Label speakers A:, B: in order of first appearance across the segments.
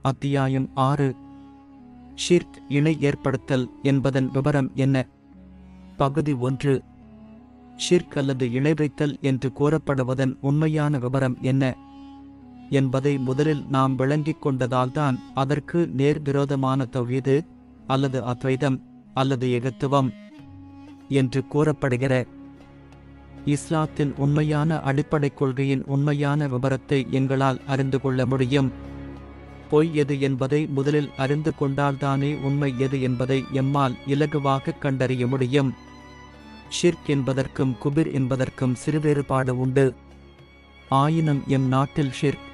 A: அத்தியாயம் 6. ஷிர்க் இணை ஏற்படுத்தல் என்பதன் விவரம் என்ன? பகுதி 1. ஷிர்க் அல்லது இணை வைத்தல் என்று கூறப்படுவதன் உண்மையான விவரம் என்ன என்பதை முதலில் நாம் விளங்கிக் கொண்டதால்தான் அதற்கு நேர் விரோதமான தௌஹீது அல்லது அத்வைதம் அல்லது ஏகத்துவம் என்று கூறப்படுகிற இஸ்லாத்தின் உண்மையான அடிப்படை கொள்கையின் உண்மையான விவரத்தை எங்களால் அறிந்து கொள்ள முடியும். பொய் எது என்பதை முதலில் அறிந்து கொண்டால்தானே உண்மை எது என்பதை எம்மால் இலகுவாக கண்டறிய முடியும். ஷிர்க் என்பதற்கும் குபிர் என்பதற்கும் சிறு வேறுபாடு உண்டு. ஆயினும் எம் நாட்டில் ஷிர்க்,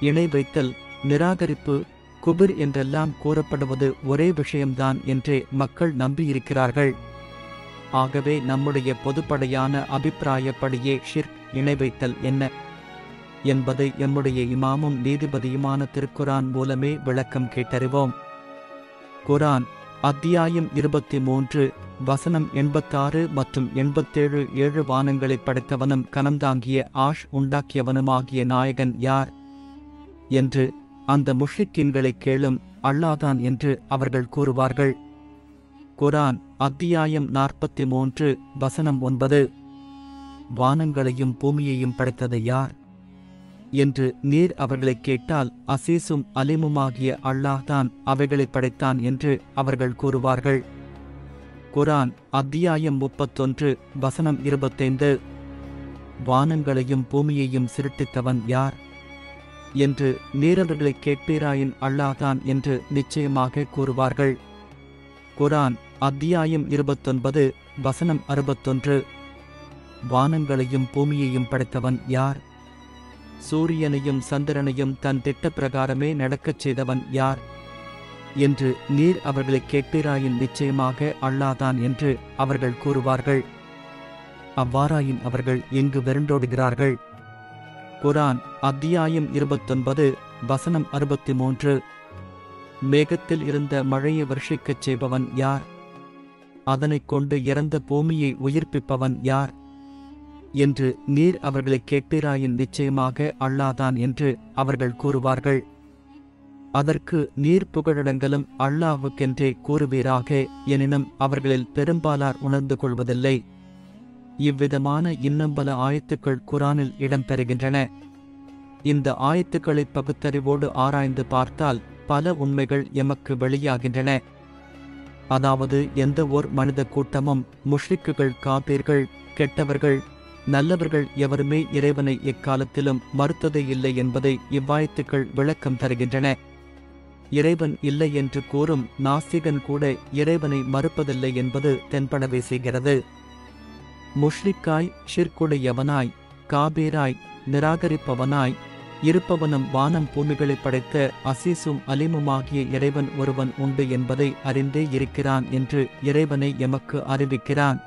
A: இணை வைத்தல், நிராகரிப்பு, குபிர் என்றெல்லாம் கூறப்படுவது ஒரே விஷயம்தான் என்றே மக்கள் நம்பியிருக்கிறார்கள். ஆகவே நம்முடைய பொதுப்படையான அபிப்பிராயப்படியே ஷிர்க், இணை வைத்தல் என்ன என்பதை எம்முடைய இமாமும் நீதிபதியுமான திருக்குரான் மூலமே விளக்கம் கேட்டறிவோம். குரான் அத்தியாயம் 23 வசனம் 86 மற்றும் 87. 7 வானங்களை படைத்தவனும் கனம்தாங்கிய உண்டாக்கியவனுமாகிய நாயகன் யார் என்று அந்த முஷ்ரிக்கீன்களை கேளும், அல்லாஹ்தான் என்று அவர்கள் கூறுவார்கள். குரான் அத்தியாயம் 43 வசனம் 9 வானங்களையும் பூமியையும் படைத்தது யார் என்று நீர் அவர்களைக் கேட்டால் அசீசும் அலிமுமாகிய அல்லாஹ்தான் அவைகளை படைத்தான் என்று அவர்கள் கூறுவார்கள். குரான் அத்தியாயம் 31 வசனம் 25 வானங்களையும் பூமியையும் சிருஷ்டித்தவன் யார் என்று நீரவர்களைக் கேட்பீராயின் அல்லாஹ்தான் என்று நிச்சயமாக கூறுவார்கள். குரான் அத்தியாயம் 29 வசனம் 61 வானங்களையும் பூமியையும் படைத்தவன் யார்? சூரியனையும் சந்திரனையும் தன் திட்டப்பிரகாரமே நடக்கச் செய்தவன் யார் என்று நீர் அவர்களைக் கேட்பீராயின் நிச்சயமாக அல்லாஹ்தான் என்று அவர்கள் கூறுவார்கள். அவ்வாறாயின் அவர்கள் எங்கு வெருண்டோடுகிறார்கள்? குரான் அத்தியாயம் 29 வசனம் 63 மேகத்தில் இருந்த மழையை வருஷிக்கச் செய்பவன் யார்? அதனைக் கொண்டு இறந்த பூமியை உயிர்ப்பிப்பவன் யார் என்று நீர் அவர்களைக் கேட்பீராயின் நிச்சயமாக அல்லாஹ்தான் என்று அவர்கள் கூறுவார்கள். அதற்கு நீர் புகழிடங்களும் அல்லாஹ்வுக்கென்றே கூறுவீராக, எனினும் அவர்களில் பெரும்பாலார் உணர்ந்து கொள்வதில்லை. இவ்விதமான இன்னும் பல ஆயத்துக்கள் குரானில் இடம்பெறுகின்றன. இந்த ஆயத்துக்களை பகுத்தறிவோடு ஆராய்ந்து பார்த்தால் பல உண்மைகள் எமக்கு வெளியாகின்றன. அதாவது எந்த ஓர் மனித கூட்டமும் முஷ்ரிக்குகள், காபீர்கள், கெட்டவர்கள், நல்லவர்கள் எவருமே இறைவனை எக்காலத்திலும் மறுத்ததே இல்லை என்பதை இவ்வாயத்துக்கள் விளக்கம் தருகின்றன. இறைவன் இல்லை என்று கூறும் நாஸ்திகன் கூட இறைவனை மறுப்பதில்லை என்பது தென்படவே செய்கிறது. முஷ்ரிக்காய், ஷிர்குடையவனாய், காபீராய், நிராகரிப்பவனாய் இருப்பவனும் வானம் பூமிகளை படைத்த அசீசும் அலிமுமாகிய இறைவன் ஒருவன் உண்டு என்பதை அறிந்தே இருக்கிறான் என்று இறைவனை எமக்கு அறிவிக்கிறான்.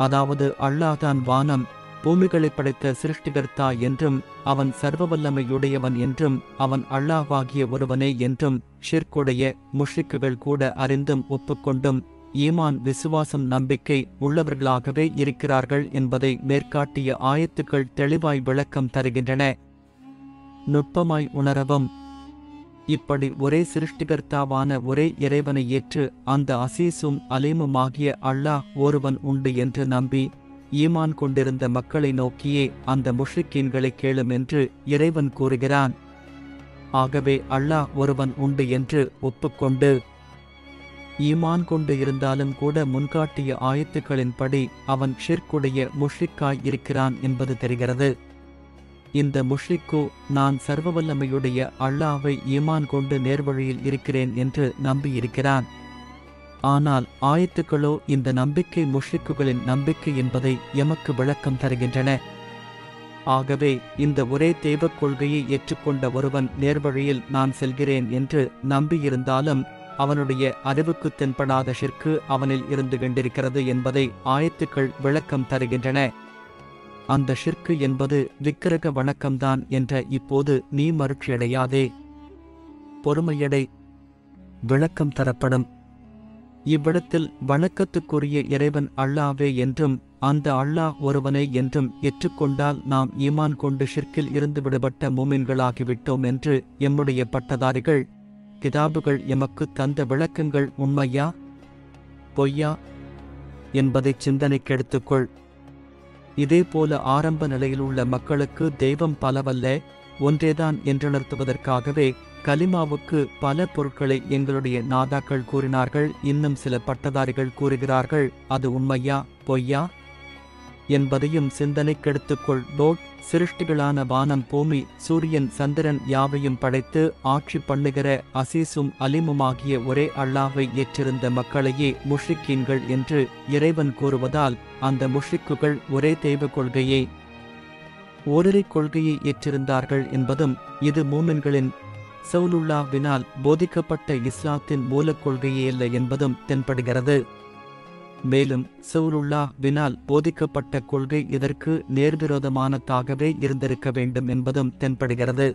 A: அதாவது அல்லாஹ்தான் வானம் பூமிகளை படைத்த சிருஷ்டிகர்த்தா என்றும் அவன் சர்வவல்லமையுடையவன் என்றும் அவன் அல்லாஹ்வாகிய ஒருவனே என்றும் ஷிர்குடைய முஷ்ரிக்குகள் கூட அறிந்தும் ஒப்புக்கொண்டும் ஈமான், விசுவாசம், நம்பிக்கை உள்ளவர்களாகவே இருக்கிறார்கள் என்பதை மேற்காட்டிய ஆயத்துக்கள் தெளிவாய் விளக்கம் தருகின்றன. நுட்பமாய் உணரவும். இப்படி ஒரே சிருஷ்டிகர்த்தாவான ஒரே இறைவனை ஏற்று அந்த அசீசும் அலீமுமாகிய அல்லாஹ் ஒருவன் உண்டு என்று நம்பி ஈமான் கொண்டிருந்த மக்களை நோக்கியே அந்த முஷ்ரிக்கீன்களை கேளும் என்று இறைவன் கூறுகிறான். ஆகவே அல்லாஹ் ஒருவன் உண்டு என்று ஒப்புக்கொண்டு ஈமான் கொண்டு இருந்தாலும் கூட முன்காட்டிய ஆயத்துக்களின்படி அவன் ஷிர்குடைய முஷ்ரிக்காய் இருக்கிறான் என்பது தெரிகிறது. இந்த முஷ்ரிக்கு நான் சர்வவல்லமையுடைய அல்லாஹ்வை ஈமான் கொண்டு நேர்வழியில் இருக்கிறேன் என்று நம்பியிருக்கிறான். ஆனால் ஆயத்துக்களோ இந்த நம்பிக்கை முஷ்ரிக்குகளின் நம்பிக்கை என்பதை எமக்கு விளக்கம் தருகின்றன. ஆகவே இந்த ஒரே தெய்வக் கொள்கையை ஏற்றுக்கொண்ட ஒருவன் நேர்வழியில் நான் செல்கிறேன் என்று நம்பியிருந்தாலும் அவனுடைய அறிவுக்கு தென்படாத ஷிர்க்கு அவனில் இருந்து கொண்டிருக்கிறது என்பதை ஆயத்துக்கள் விளக்கம் தருகின்றன. அந்த ஷிர்க்கு என்பது விக்கிரக வணக்கம்தான் என்ற இப்போது நீ மறுச்சியடையாதே, பொறுமையடை, விளக்கம் தரப்படும். இவ்விடத்தில் வணக்கத்துக்குரிய இறைவன் அல்லாஹ்வே என்றும் அந்த அல்லாஹ் ஒருவனே என்றும் ஏற்றுக்கொண்டால் நாம் ஈமான் கொண்டு ஷிர்கில் இருந்து விடுபட்ட மூமின்களாகிவிட்டோம் என்று எம்முடைய பட்டதாரிகள் கிதாபுகள் எமக்கு தந்த விளக்கங்கள் உண்மையா பொய்யா என்பதை சிந்தனைக்கெடுத்துக்கொள். இதேபோல ஆரம்ப நிலையில் உள்ள மக்களுக்கு தெய்வம் பலவல்ல, ஒன்றேதான் என்றுணர்த்துவதற்காகவே கலிமாவுக்கு பல பொருட்களை எங்களுடைய நாதாக்கள் கூறினார்கள். இன்னும் சில பட்டதாரிகள் கூறுகிறார்கள், அது உண்மையா பொய்யா என்பதையும் சிந்தனைக்கெடுத்துக்கொள். சிருஷ்டிகளான வானம் பூமி சூரியன் சந்திரன் யாவையும் படைத்து ஆட்சி பண்ணுகிற அசீசும் அலிமுமாகிய ஒரே அல்லாஹ்வை ஏற்றிருந்த மக்களையே முஷ்ரிக்கீன்கள் என்று இறைவன் கூறுவதால் அந்த முஷ்ரிக்குகள் ஒரே தெய்வ கொள்கையை ஓரிரை கொள்கையை ஏற்றிருந்தார்கள் என்பதும் இது மூமின்களின் சௌலுல்லாஹ்வினால் போதிக்கப்பட்ட இஸ்லாத்தின் மூலக் கொள்கையே இல்லை என்பதும் தென்படுகிறது. மேலும் சௌலுல்லாஹ்வினால் போதிக்கப்பட்ட கொள்கை இதற்கு நேர்விரோதமானதாகவே இருந்திருக்க வேண்டும் என்பதும் தென்படுகிறது.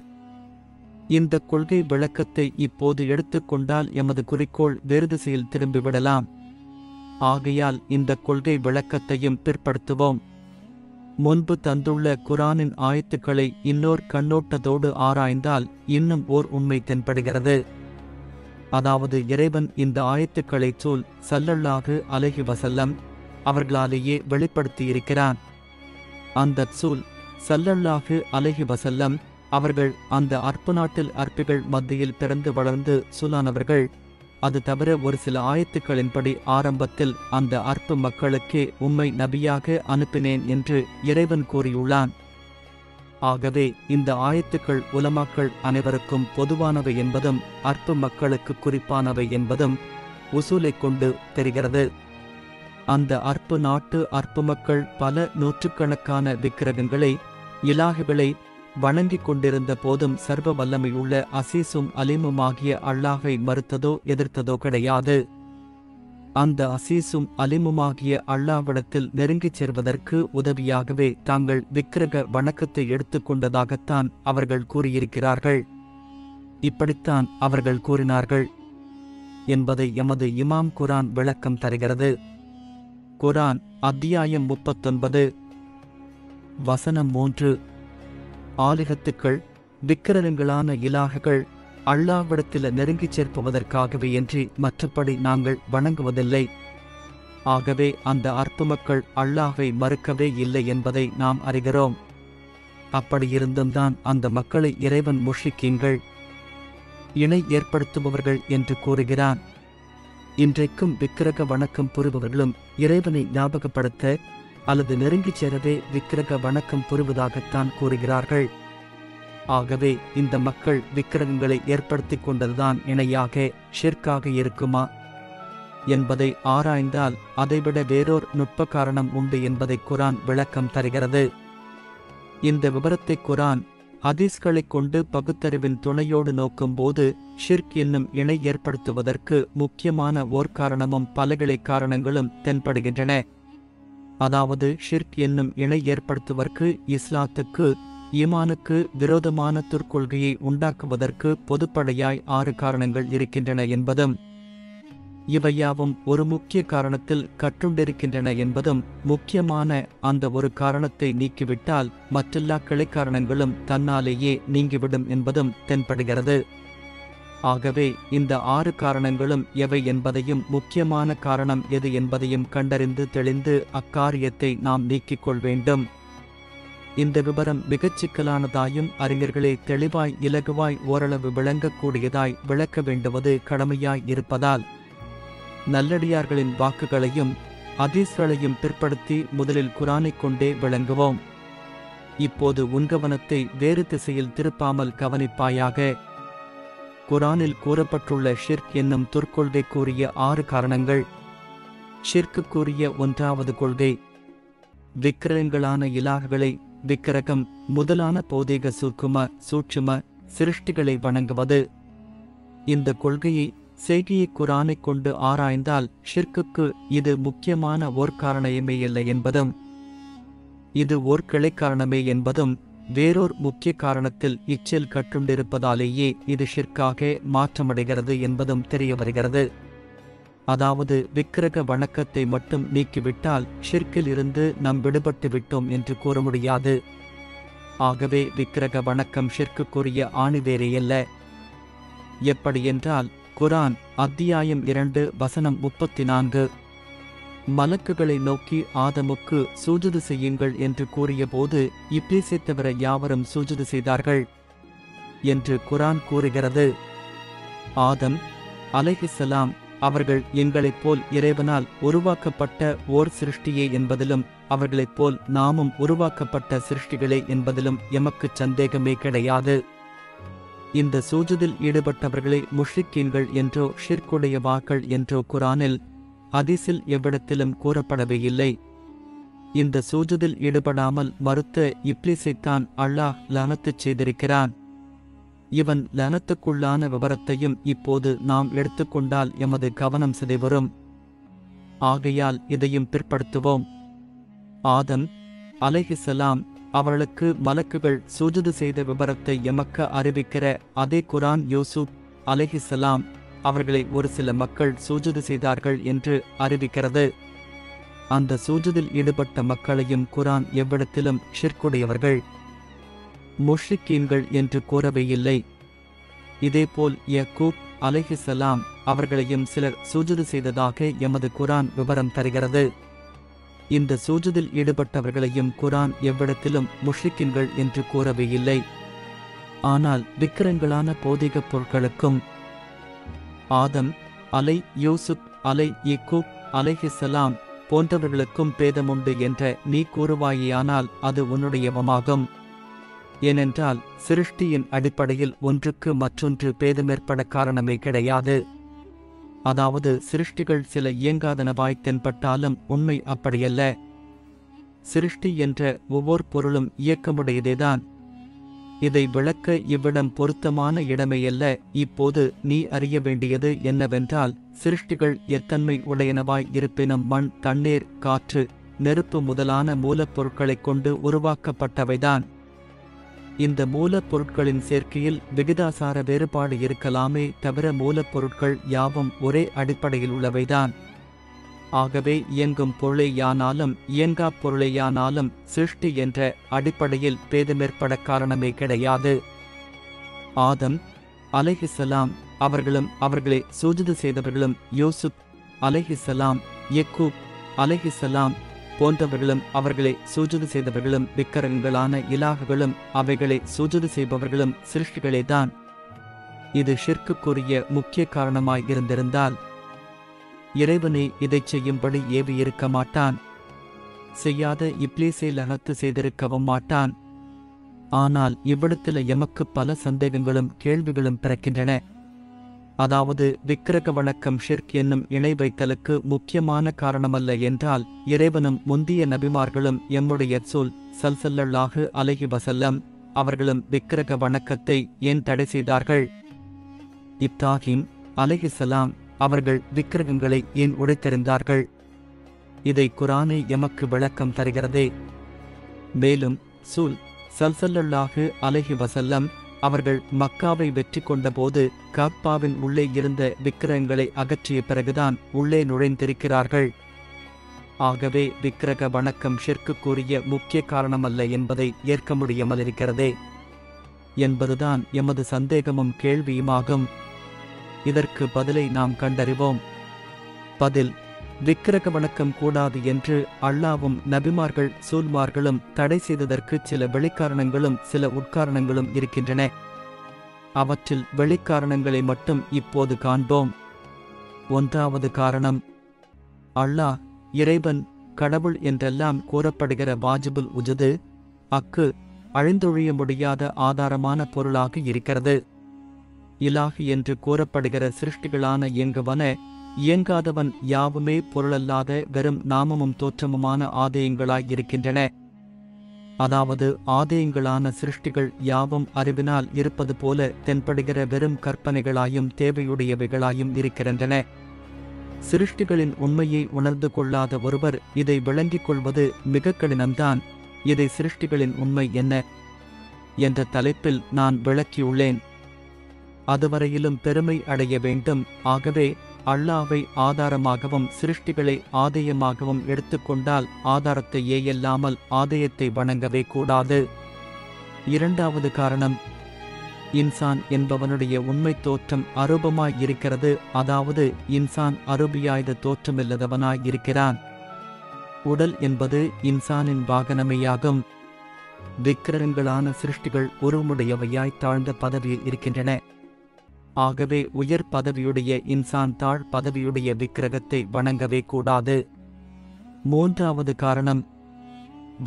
A: இந்த கொள்கை விளக்கத்தை இப்போது எடுத்துக்கொண்டால் எமது குறிக்கோள் வேறு திசையில் திரும்பிவிடலாம். ஆகையால் இந்த கொள்கை விளக்கத்தையும் பிற்படுத்துவோம். முன்பு தந்துள்ள குரானின் ஆயத்துக்களை இன்னோர் கண்ணோட்டத்தோடு ஆராய்ந்தால் இன்னும் ஓர் உண்மை தென்படுகிறது. அதாவது இறைவன் இந்த ஆயத்துக்களை ஸல்லல்லாஹு அலைஹி வஸல்லம் அவர்களாலேயே வெளிப்படுத்தியிருக்கிறான். அந்த ஸல்லல்லாஹு அலைஹி வஸல்லம் அவர்கள் அந்த அற்ப நாட்டில் அற்பிகள் மத்தியில் பிறந்து வளர்ந்து சூலானவர்கள். அது தவிர ஒரு சில ஆயத்துக்களின்படி ஆரம்பத்தில் அந்த அற்ப மக்களுக்கே உம்மை நபியாக அனுப்பினேன் என்று இறைவன் கூறியுள்ளான். ஆகவே இந்த ஆயத்துக்கள் உலமாக்கள் அனைவருக்கும் பொதுவானவை என்பதும் அற்ப மக்களுக்கு குறிப்பானவை என்பதும் உசூலைக் கொண்டு தெரிகிறது. அந்த அற்ப நாட்டு அற்ப மக்கள் பல நூற்றுக்கணக்கான விக்கிரகங்களை இலாகுகளை வணங்கிக் கொண்டிருந்த போதும் சர்வ வல்லமையுள்ள அசீசும் அலீமுமாகிய அல்லாஹை மறுத்ததோ எதிர்த்ததோ கிடையாது. அந்த அசீசும் அலிமுமாகிய அல்லாஹ்விடத்தில் நெருங்கிச் சேர்வதற்கு உதவியாகவே தாங்கள் விக்கிரக வணக்கத்தை எடுத்துக்கொண்டதாகத்தான் அவர்கள் கூறியிருக்கிறார்கள். இப்படித்தான் அவர்கள் கூறினார்கள் என்பதை எமது இமாம் குரான் விளக்கம் தருகிறது. குரான் அத்தியாயம் 39 வசனம் 3. ஆலிகத்துக்கள் விக்கிரகங்களான இலாகுகள் அல்லாஹ்விடத்தில் நெருங்கிச் சேர்ப்பதற்காகவே என்று மற்றபடி நாங்கள் வணங்குவதில்லை. ஆகவே அந்த அற்ப மக்கள் அல்லாஹ்வை மறுக்கவே இல்லை என்பதை நாம் அறிகிறோம். அப்படியிருந்தும்தான் அந்த மக்களை இறைவன் முஷ்ரிக்கீன்கள் இணை ஏற்படுத்துபவர்கள் என்று கூறுகிறான். இன்றைக்கும் விக்கிரக வணக்கம் புரிபவர்களும் இறைவனை ஞாபகப்படுத்த அல்லது நெருங்கிச் சேரவே விக்கிரக வணக்கம் புரிவதாகத்தான் கூறுகிறார்கள். ஆகவே இந்த மக்கள் விக்கிரகங்களை ஏற்படுத்திக் கொண்டதுதான் இணையாக ஷிர்காக இருக்குமா என்பதை ஆராய்ந்தால் அதைவிட வேறோர் நுட்ப காரணம் உண்டு என்பதை குரான் விளக்கம் தருகிறது. இந்த விபரத்தை குரான் ஹதீஸ்களைக் கொண்டு பகுத்தறிவின் துணையோடு நோக்கும்போது ஷிர்க் என்னும் இணை ஏற்படுத்துவதற்கு முக்கியமான ஓர் காரணமும் பலகிளை காரணங்களும் தென்படுகின்றன. அதாவது ஷிர்க் என்னும் இணை ஏற்படுத்துவதற்கு இஸ்லாத்துக்கு ஈமானுக்கு விரோதமான துர்க்கொள்கையை உண்டாக்குவதற்கு பொதுப்படையாய் 6 காரணங்கள் இருக்கின்றன என்பதும் இவையாவும் ஒரு முக்கிய காரணத்தில் கட்டுண்டிருக்கின்றன என்பதும் முக்கியமான அந்த ஒரு காரணத்தை நீக்கிவிட்டால் மற்றெல்லா கிளைக்காரணங்களும் தன்னாலேயே நீங்கிவிடும் என்பதும் தென்படுகிறது. ஆகவே இந்த 6 காரணங்களும் எவை என்பதையும் முக்கியமான காரணம் எது என்பதையும் கண்டறிந்து தெளிந்து அக்காரியத்தை நாம் நீக்கிக்கொள் வேண்டும். இந்த விபரம் மிகச் சிக்கலானதாயும் அறிஞர்களே தெளிவாய் இலகுவாய் ஓரளவு விளங்கக்கூடியதாய் விளக்க வேண்டுவது கடமையாய் இருப்பதால் நல்லடியார்களின் வாக்குகளையும் ஹதீஸ்களையும் பிற்படுத்தி முதலில் குரானைக் கொண்டே விளங்குவோம். இப்போது உன் கவனத்தை வேறு திசையில் திருப்பாமல் கவனிப்பாயாக. குரானில் கூறப்பட்டுள்ள ஷிர்க் என்னும் துர்க்கொள்கை கூறிய 6 காரணங்கள். ஷிர்க்கு கூறிய 1வது கொள்கை விக்கிரகங்களான இலாகுகளை விக்கிரகம் முதலான பௌதீக சூட்சும சிருஷ்டிகளை வணங்குவது. இந்த கொள்கையை செய்தியை குரானைக் கொண்டு ஆராய்ந்தால் ஷிர்க்குக்கு இது முக்கியமான ஓர் காரணமே இல்லை என்பதும் இது ஓர் கிளைக்காரணமே என்பதும் வேறோர் முக்கிய காரணத்தில் இச்செல் கட்டுண்டிருப்பதாலேயே இது ஷிர்க்காக மாற்றமடைகிறது என்பதும் தெரிய வருகிறது. அதாவது விக்கிரக வணக்கத்தை மட்டும் நீக்கிவிட்டால் ஷிர்கில் இருந்து நாம் விடுபட்டு விட்டோம் என்று கூற முடியாது. ஆகவே விக்கிரக வணக்கம் ஷிர்க்குக்குரிய ஆணிவேரையல்ல. எப்படியென்றால் குரான் அத்தியாயம் 2 வசனம் 34, மலக்குகளை நோக்கி ஆதமுக்கு சூஜுது செய்யுங்கள் என்று கூறியபோது இப்லீஸை தவிர யாவரும் சூஜுது செய்தார்கள் என்று குரான் கூறுகிறது. ஆதம் அலைஹிஸ்ஸலாம் அவர்கள் எங்களைப் போல் இறைவனால் உருவாக்கப்பட்ட ஓர் சிருஷ்டியே என்பதிலும் அவர்களைப் போல் நாமும் உருவாக்கப்பட்ட சிருஷ்டிகளே என்பதிலும் எமக்குச் சந்தேகமே கிடையாது. இந்த சூஜுதில் ஈடுபட்டவர்களே முஷ்ரிக்கீன்கள் என்றோ ஷிர்குடையவாக்கள் என்றோ குரானில் ஹதீஸில் எவ்விடத்திலும் கூறப்படவே இல்லை. இந்த சூஜுதில் ஈடுபடாமல் மறுத்த இப்லீஸைத்தான் அல்லாஹ் லஅனத்துச் செய்திருக்கிறான். இவன் லஅனத்துக்குள்ளான விவரத்தையும் இப்போது நாம் எடுத்துக்கொண்டால் எமது கவனம் சிதைவரும். ஆகையால் இதையும் பிற்படுத்துவோம். ஆதம் அலைஹிஸ்ஸலாம் அவர்களுக்கு மலக்குகள் சூஜுது செய்த விபரத்தை எமக்கு அறிவிக்கிற அதே குரான் யூசுப் அலைஹிஸ்ஸலாம் அவர்களை ஒரு சில மக்கள் சூஜுது செய்தார்கள் என்று அறிவிக்கிறது. அந்த சூஜுதில் ஈடுபட்ட மக்களையும் குரான் எவ்விடத்திலும் ஷிர்குடையவர்கள் முஷ்ரிக்கீன்கள் என்று கூறவே இல்லை. இதேபோல் யக்கூப் அலைஹிஸ்ஸலாம் அவர்களையும் சிலர் சூஜுது செய்ததாக எமது குரான் விவரம் தருகிறது. இந்த சூஜுதில் ஈடுபட்டவர்களையும் குரான் எவ்விடத்திலும் முஷ்ரிக்கீன்கள் என்று கூறவே இல்லை. ஆனால் விக்கிரங்களான போதிகப் பொருட்களுக்கும் ஆதம் அலை யூசுப் அலை யக்கூப் அலைஹிஸ்ஸலாம் போன்றவர்களுக்கும் பேதமுண்டு என்ற நீ கூறுவாயானால் அது உன்னுடையவமாகும். ஏனென்றால் சிருஷ்டியின் அடிப்படையில் ஒன்றுக்கு மற்றொன்று பேதமேற்பட காரணமே கிடையாது. அதாவது சிருஷ்டிகள் சில இயங்காதனவாய் தென்பட்டாலும் உண்மை அப்படியல்ல. சிருஷ்டி என்ற ஒவ்வொரு பொருளும் இயக்கமுடையதேதான். இதை விளக்க இவ்விடம் பொருத்தமான இடமையல்ல. இப்போது நீ அறிய வேண்டியது என்னவென்றால் சிருஷ்டிகள் எத்தன்மை உடையனவாய் இருப்பினும் மண், தண்ணீர், காற்று, நெருப்பு முதலான மூலப்பொருட்களைக் கொண்டு உருவாக்கப்பட்டவைதான். இந்த மூலப்பொருட்களின் சேர்க்கையில் விகிதாசார வேறுபாடு இருக்கலாமே தவிர மூலப்பொருட்கள் யாவும் ஒரே அடிப்படையில் உள்ளவைதான். ஆகவே இயங்கும் பொருளேயானாலும் இயங்காப் பொருளேயானாலும் சிருஷ்டி என்ற அடிப்படையில் பேதமேற்பட காரணமே கிடையாது. ஆதம் அலைஹிஸ்ஸலாம் அவர்களும் அவர்களை சூஜுது செய்தவர்களும் யூசுப் அலைஹிஸ்ஸலாம் யக்கூப் அலைஹிஸ்ஸலாம் போன்றவர்களும் அவர்களை சூஜுது செய்தவர்களும் விக்கிரகங்களான இலாகுகளும் அவைகளை சூஜுது செய்பவர்களும் சிருஷ்டிகளேதான். இது ஷிர்க்குக்குரிய முக்கிய காரணமாய் இருந்திருந்தால் இறைவனே இதைச் செய்யும்படி ஏவியிருக்க மாட்டான். செய்யாத இப்லீஸை லஅனத்து செய்திருக்கவும் மாட்டான். ஆனால் இவ்விடத்தில் எமக்கு பல சந்தேகங்களும் கேள்விகளும் பிறக்கின்றன. அதாவது விக்கிரக வணக்கம் ஷிர்க் என்னும் இணை வைத்தலுக்கு முக்கியமான காரணமல்ல என்றால் இறைவனும் முந்திய நபிமார்களும் எம்முடைய ரசூல் ஸல்லல்லாஹு அலைஹி வஸல்லம் அவர்களும் விக்கிரக வணக்கத்தை ஏன் தடை செய்தார்கள்? இப்ராஹிம் அலைஹிஸ்ஸலாம் அவர்கள் விக்கிரகங்களை ஏன் உடைத்தெறிந்தார்கள்? இதை குரானே எமக்கு விளக்கம் தருகிறதே. மேலும் ரசூல் ஸல்லல்லாஹு அலைஹி வஸல்லம் அவர்கள் மக்காவை வெற்றி கொண்டபோது கஅபாவின் உள்ளே இருந்த விக்கிரகங்களை அகற்றிய பிறகுதான் உள்ளே நுழைந்திருக்கிறார்கள். ஆகவே விக்கிரக வணக்கம் ஷிர்க்குக்குரிய முக்கிய காரணமல்ல என்பதை ஏற்க முடியாமலிருக்கிறதே என்பதுதான் எமது சந்தேகமும் கேள்வியுமாகும். இதற்கு பதிலை நாம் கண்டறிவோம். பதில்: விக்கிரக வணக்கம் கூடாது என்று அல்லாவும் நபிமார்கள் சூல்மார்களும் தடை செய்ததற்கு சில வெளிக்காரணங்களும் சில உட்காரணங்களும் இருக்கின்றன. அவற்றில் வெளிக்காரணங்களை மட்டும் இப்போது காண்போம். ஒன்றாவது காரணம், அல்லாஹ் இறைவன் கடவுள் என்றெல்லாம் கூறப்படுகிற வாஜிபுல் உஜுது அக்கு அழிந்தொழிய முடியாத ஆதாரமான பொருளாக இருக்கிறது. இலாஹ் என்று கூறப்படுகிற சிருஷ்டிகளான இயங்குவன இயங்காதவன் யாவுமே பொருளல்லாத வெறும் நாமமும் தோற்றமுமான ஆதேயங்களாய் இருக்கின்றன. அதாவது ஆதேயங்களான சிருஷ்டிகள் யாவும் அறிவினால் இருப்பது போல தென்படுகிற வெறும் கற்பனைகளாயும் தேவையுடையவைகளாயும் இருக்கின்றன. சிருஷ்டிகளின் உண்மையை உணர்ந்து கொள்ளாத ஒருவர் இதை விளங்கிக் கொள்வது மிக கடினம்தான். இதை சிருஷ்டிகளின் உண்மை என்ன என்ற தலைப்பில் நான் விளக்கியுள்ளேன். அதுவரையிலும் பெருமை அடைய வேண்டும். ஆகவே அல்லாஹ்வை ஆதாரமாகவும் சிருஷ்டிகளை ஆதேயமாகவும் எடுத்துக்கொண்டால் ஆதாரத்தையே அல்லாமல் ஆதேயத்தை வணங்கவே கூடாது. இரண்டாவது காரணம், இன்சான் என்பவனுடைய உண்மை தோற்றம் அரூபமாய் இருக்கிறது. அதாவது இன்சான் அரூபியாய்த தோற்றமில்லதவனாய் இருக்கிறான். உடல் என்பது இன்சானின் வாகனமேயாகும். விக்கிரகங்களான சிருஷ்டிகள் உருவமுடையவையாய் தாழ்ந்த பதவியில் இருக்கின்றன. ஆகவே உயர் பதவியுடைய இன்சான் தாழ் பதவியுடைய விக்கிரகத்தை வணங்கவே கூடாது. மூன்றாவது காரணம்,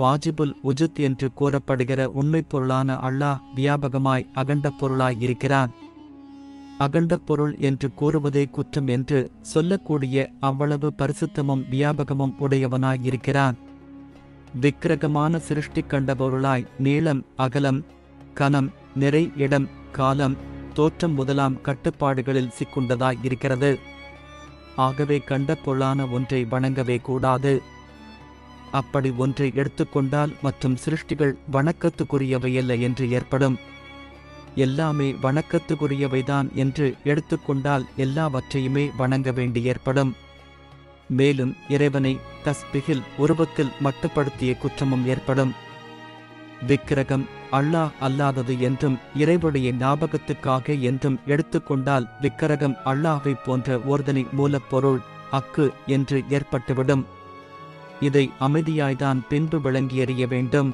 A: வாஜிபுல் உஜுத் என்று கூறப்படுகிற உண்மைப் பொருளான அல்லாஹ் வியாபகமாய் அகண்ட பொருளாய் இருக்கிறான். அகண்ட பொருள் என்று கூறுவதே குற்றம் என்று சொல்லக்கூடிய அவ்வளவு பரிசுத்தமும் வியாபகமும் உடையவனாய் இருக்கிறான். விக்கிரகமான சிருஷ்டி கண்ட பொருளாய் நீளம், அகலம், கனம், நிறை, இடம், காலம், தோற்றம் முதலாம் கட்டுப்பாடுகளில் சிக்குண்டதாய் இருக்கிறது. ஆகவே கண்ட பொருளான ஒன்றை வணங்கவே கூடாது. அப்படி ஒன்றை எடுத்துக்கொண்டால் மற்றும் சிருஷ்டிகள் வணக்கத்துக்குரியவையல்ல என்று ஏற்படும். எல்லாமே வணக்கத்துக்குரியவைதான் என்று எடுத்துக்கொண்டால் எல்லாவற்றையுமே வணங்க வேண்டி ஏற்படும். மேலும் இறைவனை தஸ்பிகில் உருவத்தில் மட்டுப்படுத்திய குற்றமும் ஏற்படும். விக்கிரகம் அல்லாஹ் அல்லாதது என்றும் இறைவனுடைய ஞாபகத்துக்காக என்றும் எடுத்துக்கொண்டால் விக்கிரகம் அல்லாஹ்வை போன்ற ஓர்தனி மூலப்பொருள் அக்கு என்று ஏற்பட்டுவிடும். இதை அமைதியாய்தான் பின்பு விளங்கியறிய வேண்டும்.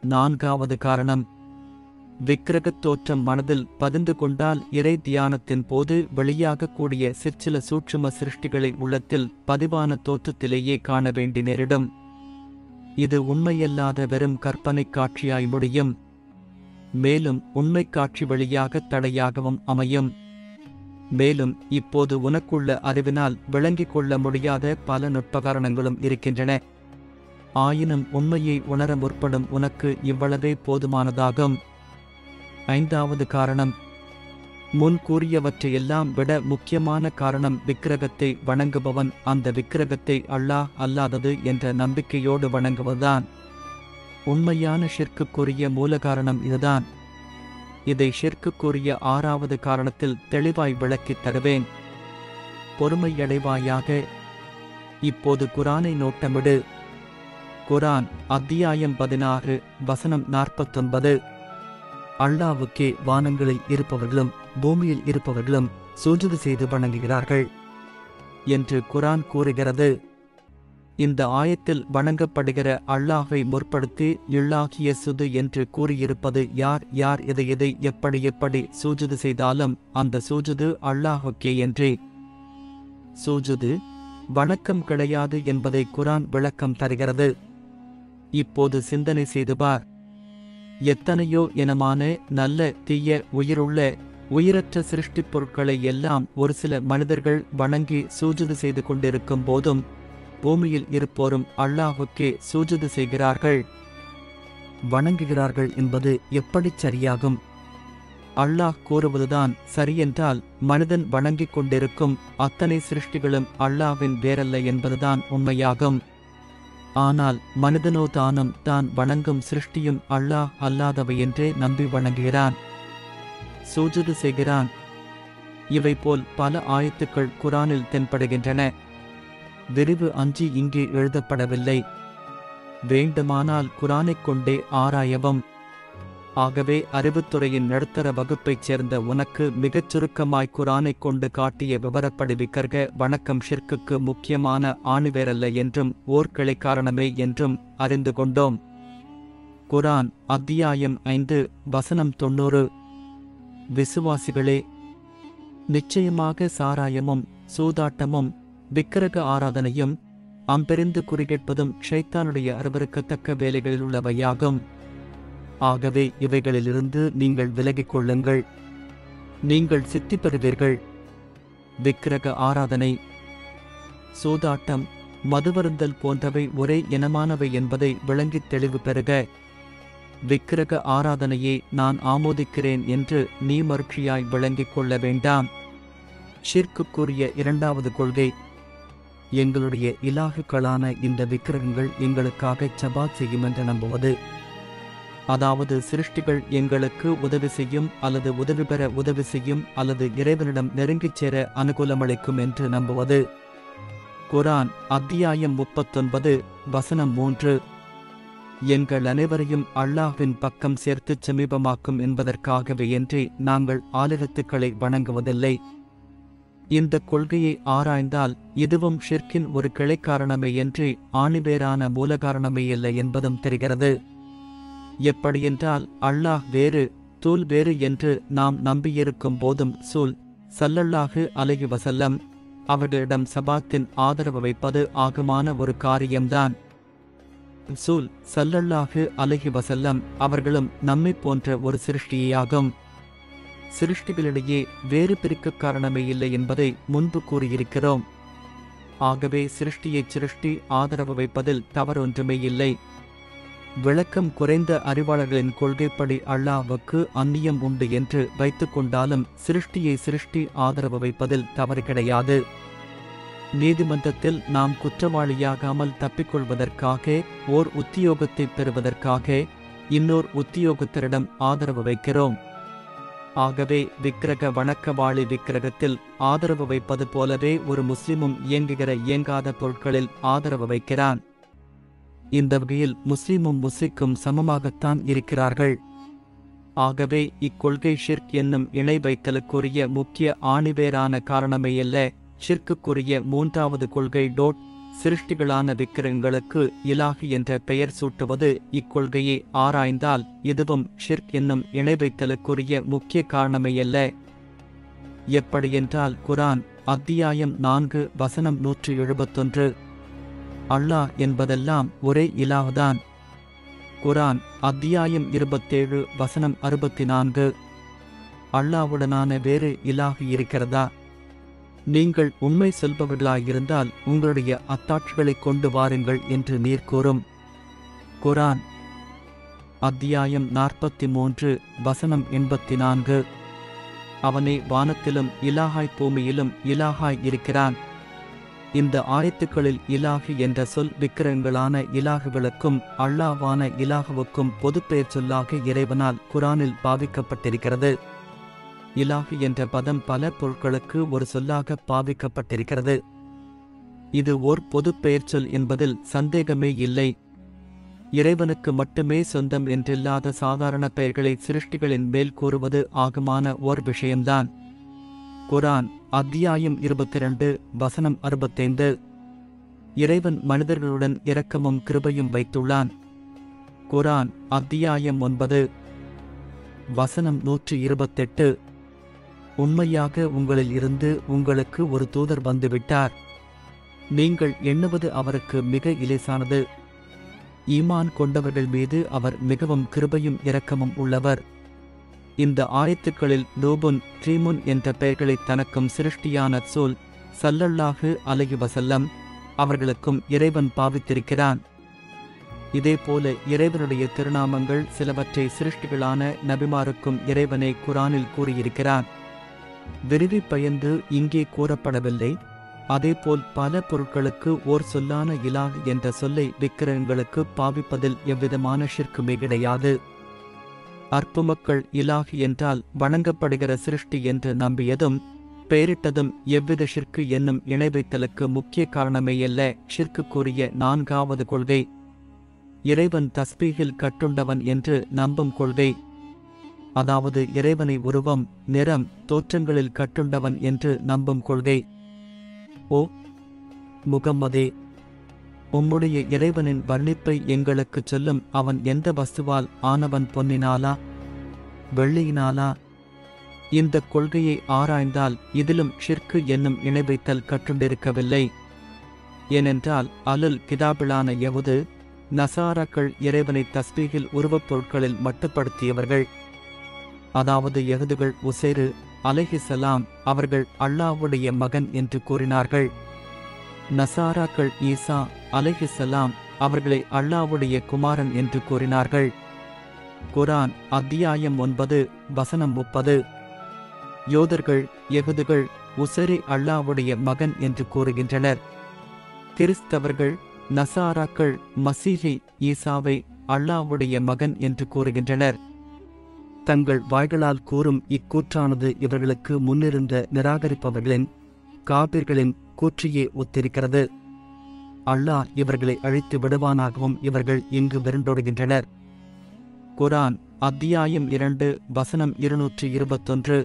A: நான்காவது காரணம், விக்கிரகத் தோற்றம் மனதில் பதிந்து கொண்டால் இறை தியானத்தின் போது வெளியாகக்கூடிய சிற்சில சூட்சும சிருஷ்டிகளை உள்ளத்தில் பதிவான தோற்றத்திலேயே காண வேண்டி நேரிடும். இது உண்மையல்லாத வெறும் கற்பனை காட்சியாய் முடியும். மேலும் உண்மை காட்சி வழியாக தடையாகவும் அமையும். மேலும் இப்போது உனக்குள்ள அறிவினால் விளங்கிக் கொள்ள முடியாத பல நுட்பகாரணங்களும் இருக்கின்றன. ஆயினும் உண்மையை உணர முற்படும் உனக்கு இவ்வளவே போதுமானதாகும். ஐந்தாவது காரணம், முன் கூறியவற்றையெல்லாம் விட முக்கியமான காரணம், விக்கிரகத்தை வணங்குபவன் அந்த விக்கிரகத்தை அல்லாஹ் அல்லாதது என்ற நம்பிக்கையோடு வணங்குவதுதான். உண்மையான ஷிர்க்குக்குரிய மூல காரணம் இதுதான். இதை ஷிர்க்குக்குரிய ஆறாவது காரணத்தில் தெளிவாய் விளக்கித் தருவேன். பொறுமையடைவாயாக. இப்போது குரானை நோட்டமிடு. குரான் அத்தியாயம் 16 வசனம் 49. அல்லாஹ்வுக்கே வானங்களில் இருப்பவர்களும் பூமியில் இருப்பவர்களும் சுஜூது செய்து வணங்குகிறார்கள் என்று குரான் கூறுகிறது. இந்த ஆயத்தில் வணங்கப்படுகிற அல்லாஹ்வை முற்படுத்தி இல்லாகிய சுது என்று கூறியிருப்பது யார் யார் எதை எப்படி சூஜுது செய்தாலும் அந்த சூஜுது அல்லாஹ்வுக்கே என்றே. சூஜுது வணக்கம் கிடையாது என்பதை குரான் விளக்கம் தருகிறது. இப்போது சிந்தனை செய்து பார். எத்தனையோ இனமான நல்ல தீய உயிருள்ள உயிரற்ற சிருஷ்டிப் பொருட்களை எல்லாம் ஒரு சில மனிதர்கள் வணங்கி சூஜுது செய்து கொண்டிருக்கும் போதும் பூமியில் இருப்போரும் அல்லாஹ்வுக்கே சூஜுது செய்கிறார்கள், வணங்குகிறார்கள் என்பது எப்படி சரியாகும்? அல்லாஹ் கூறுவதுதான் சரியென்றால் மனிதன் வணங்கிக் கொண்டிருக்கும் அத்தனை சிருஷ்டிகளும் அல்லாஹ்வின் வேறல்ல என்பதுதான் உண்மையாகும். ஆனால் மனிதனோ தானும் தான் வணங்கும் சிருஷ்டியும் அல்லாஹ் அல்லாதவை என்றே நம்பி வணங்குகிறான், சூஜுது செய்கிறான். இவை போல் பல ஆயத்துக்கள் குரானில் தென்படுகின்றன. விரிவு 5 இங்கே எழுதப்படவில்லை. வேண்டுமானால் குரானைக் கொண்டே ஆராயவும். ஆகவே அறிவுத்துறையின் நடுத்தர வகுப்பைச் சேர்ந்த உனக்கு மிகச் சுருக்கமாய் குரானைக் கொண்டு காட்டிய விவரப்படி விக்கிரக வணக்கம் ஷிர்க்குக்கு முக்கியமான ஆணிவேரல்ல என்றும் ஓர் கிளை காரணமே என்றும் அறிந்து கொண்டோம். குரான் அத்தியாயம் 5 வசனம் 90. விசுவாசிகளே, நிச்சயமாக சாராயமும் சூதாட்டமும் விக்கிரக ஆராதனையும் அம்பெரிந்து குறிகேட்பதும் ஷைத்தானுடைய அருவருக்கத்தக்க வேலைகளிலுள்ளவையாகும். ஆகவே இவைகளிலிருந்து நீங்கள் விலகிக் கொள்ளுங்கள், நீங்கள் சித்தி பெறுவீர்கள். விக்கிரக ஆராதனை, சூதாட்டம், மதுவருந்தல் போன்றவை ஒரே இனமானவை என்பதை விளங்கித் தெளிவு பெறுக. விக்கிரக ஆராதனையை நான் ஆமோதிக்கிறேன் என்று நீ மறுட்சியாய் விளங்கிக் கொள்ள வேண்டாம். ஷிர்க்குக்குரிய இரண்டாவது கொள்கை, எங்களுடைய இலாகுக்களான இந்த விக்கிரகங்கள் எங்களுக்காக சபாத் செய்யும் என்று நம்புவது. அதாவது சிருஷ்டிகள் எங்களுக்கு உதவி செய்யும் அல்லது உதவி பெற உதவி செய்யும் அல்லது இறைவனிடம் நெருங்கிச் சேர அனுகூலமளிக்கும் என்று நம்புவது. குர்ஆன் அத்தியாயம் 39 வசனம் 3. எங்கள் அனைவரையும் அல்லாஹ்வின் பக்கம் சேர்த்துச் சமீபமாக்கும் என்பதற்காகவேயன்றி நாங்கள் ஆலிஹத்துக்களை வணங்குவதில்லை. இந்த கொள்கையை ஆராய்ந்தால் இதுவும் ஷிர்கின் ஒரு கிளைக்காரணமேயன்றி ஆணிவேரான மூலகாரணமே இல்லை என்பதும் தெரிகிறது. எப்படியென்றால் அல்லாஹ் வேறு, தூல் வேறு என்று நாம் நம்பியிருக்கும் போதும் சூல் ஸல்லல்லாஹு அலைஹி வஸல்லம் அவர்களிடம் சபாத்தின் ஆதரவு வைப்பது ஆகுமான ஒரு காரியம்தான். சூல் ஸல்லல்லாஹு அலைஹி வஸல்லம் அவர்களும் நம்மைப் போன்ற ஒரு சிருஷ்டியாகும். சிருஷ்டிகளிடையே வேறு பிரிக்க காரணமே இல்லை என்பதை முன்பு கூறியிருக்கிறோம். ஆகவே சிருஷ்டியை சிருஷ்டி ஆதரவு வைப்பதில் தவறொன்றுமே இல்லை. விளக்கம் குறைந்த அறிவாளர்களின் கொள்கைப்படி அல்லாஹ்வுக்கு அந்நியம் உண்டு என்று வைத்துக் கொண்டாலும் சிருஷ்டியை சிருஷ்டி ஆதரவு வைப்பதில் தவறு கிடையாது. நீதிமன்றத்தில் நாம் குற்றவாளியாகாமல் தப்பிக்கொள்வதற்காக ஓர் உத்தியோகத்தை பெறுவதற்காக இன்னோர் உத்தியோகத்தரிடம் ஆதரவு வைக்கிறோம். ஆகவே விக்கிரக வணக்கவாளி விக்கிரகத்தில் ஆதரவு வைப்பது போலவே ஒரு முஸ்லிமும் இயங்குகிற இயங்காத பொருட்களில் ஆதரவு வைக்கிறான். இந்த வகையில் முஸ்லிமும் முஸ்லிக்கும் சமமாகத்தான் இருக்கிறார்கள். ஆகவே இக்கொள்கை ஷிர்க் என்னும் இணை வைத்தலுக்குரிய முக்கிய ஆணிவேரான காரணமேயல்ல. ஷிர்க்குக்குரிய மூன்றாவது கொள்கை சிருஷ்டிகளான விக்கிரகங்களுக்கு இலாஹி என்ற பெயர் சூட்டுவது. இக்கொள்கையை ஆராய்ந்தால் இதுவும் ஷிர்க் என்னும் இணை வைத்தலுக்குரிய முக்கிய காரணமேயல்ல. எப்படியென்றால் குர்ஆன் அத்தியாயம் 4 வசனம் 171. அல்லாஹ் என்பதெல்லாம் ஒரே இலாஹ்தான். குர்ஆன் அத்தியாயம் 27 வசனம் 64. அல்லாஹ்வுடனான வேறு இலாஹ் இருக்கிறதா? நீங்கள் உண்மை சொல்பவர்களாயிருந்தால் உங்களுடைய அத்தாட்சிகளைக் கொண்டு வாருங்கள் என்று நீர் கூறும். குர்ஆன் அத்தியாயம் 43 வசனம் 84. அவனே வானத்திலும் இலாஹாய் பூமியிலும் இலாஹாய் இருக்கிறான். இந்த ஆயத்துக்களில் இலாஹி என்ற சொல் விக்கிரகங்களான இலாகுகளுக்கும் அல்லாஹ்வான இலாகுவுக்கும் பொதுப்பெயர் சொல்லாக இறைவனால் குர்ஆனில் பாவிக்கப்பட்டிருக்கிறது. இலாஹி என்ற பதம் பல பொருட்களுக்கு ஒரு சொல்லாக பாவிக்கப்பட்டிருக்கிறது. இது ஓர் பொதுப்பெயர் சொல் என்பதில் சந்தேகமே இல்லை. இறைவனுக்கு மட்டுமே சொந்தம் என்றில்லாத சாதாரண பெயர்களை சிருஷ்டிகளின் மேல் கூறுவது ஆகுமான ஓர் விஷயம்தான். குர்ஆன் அத்தியாயம் 22 வசனம் 65. இறைவன் மனிதர்களுடன் இரக்கமும் கிருபையும் வைத்துள்ளான். குர்ஆன் அத்தியாயம் 9 வசனம் 128. உண்மையாக உங்களில் இருந்து உங்களுக்கு ஒரு தூதர் வந்துவிட்டார். நீங்கள் எண்ணுவது அவருக்கு மிக இலேசானது. ஈமான் கொண்டவர்கள் மீது அவர் மிகவும் கிருபையும் இரக்கமும் உள்ளவர். இந்த ஆயத்துக்களில் லூபுன் ட்ரீமுன் என்ற பெயர்களை தனக்கும் சிருஷ்டியான சூல் ஸல்லல்லாஹு அலைஹி வஸல்லம் அவர்களுக்கும் இறைவன் பாவித்திருக்கிறான். இதேபோல இறைவனுடைய திருநாமங்கள் சிலவற்றை சிருஷ்டிகளான நபிமாருக்கும் இறைவனை குர்ஆனில் கூறியிருக்கிறான். விரிவி பயந்து இங்கே கூறப்படவில்லை. அதேபோல் பல பொருட்களுக்கு ஓர் சொல்லான இலாஹ் என்ற சொல்லை விக்கிரகங்களுக்கு பாவிப்பதில் எவ்விதமான ஷிர்க்குமே கிடையாது. அற்புமக்கள் இலாஹி என்றால் வணங்கப்படுகிற சிருஷ்டி என்று நம்பியதும் பெயரிட்டதும் எவ்வித ஷிர்க்கு என்னும் இணை வைத்தலுக்கு முக்கிய காரணமேயல்ல. ஷிர்க்குக்குரிய 4வது கொள்கை இறைவன் தஸ்பீஹில் கட்டுண்டவன் என்று நம்பும் கொள்கை. அதாவது இறைவனை உருவம், நிறம், தோற்றங்களில் கட்டுண்டவன் என்று நம்பும் கொள்கை. ஓ முகம்மதே, உம்முடைய இறைவனின் வர்ணிப்பை எங்களுக்குச் சொல்லும். அவன் எந்த வஸ்துவால் ஆனவன்? பொன்னினாலா, வெள்ளியினாலா? இந்த கொள்கையை ஆராய்ந்தால் இதிலும் ஷிர்க்கு என்னும் இணை வைத்தல் கட்டுண்டிருக்கவில்லை. ஏனென்றால் அலுல் கிதாபிலான யஹூது நசாராக்கள் இறைவனை தஸ்பீஹில் உருவப் பொருட்களில் மட்டுப்படுத்தியவர்கள். அதாவது யஹூதுகள் உசைரு அலைஹிஸ்ஸலாம் அவர்கள் அல்லாஹ்வுடைய மகன் என்று கூறினார்கள். நசாராக்கள் ஈசா அலைஹிஸ்ஸலாம் அவர்களை அல்லாஹ்வுடைய குமாரன் என்று கூறினார்கள். குர்ஆன் அத்தியாயம் 9 வசனம் 30. யோதர்கள் யஹூதுகள் உசரி அல்லாஹ்வுடைய மகன் என்று கூறுகின்றனர். கிறிஸ்தவர்கள் நசாராக்கள் மசீஹி ஈசாவை அல்லாஹ்வுடைய மகன் என்று கூறுகின்றனர். தங்கள் வாய்களால் கூறும் இக்கூற்றானது இவர்களுக்கு முன்னிருந்த நிராகரிப்பவர்களின் காபிர்களின் கூற்றையே ஒத்திருக்கிறது. அல்லாஹ் இவர்களை அழித்து விடுவானாகவும் இவர்கள் இங்கு விரண்டோடுகின்றனர். குர்ஆன் அத்தியாயம் 2 வசனம் 221.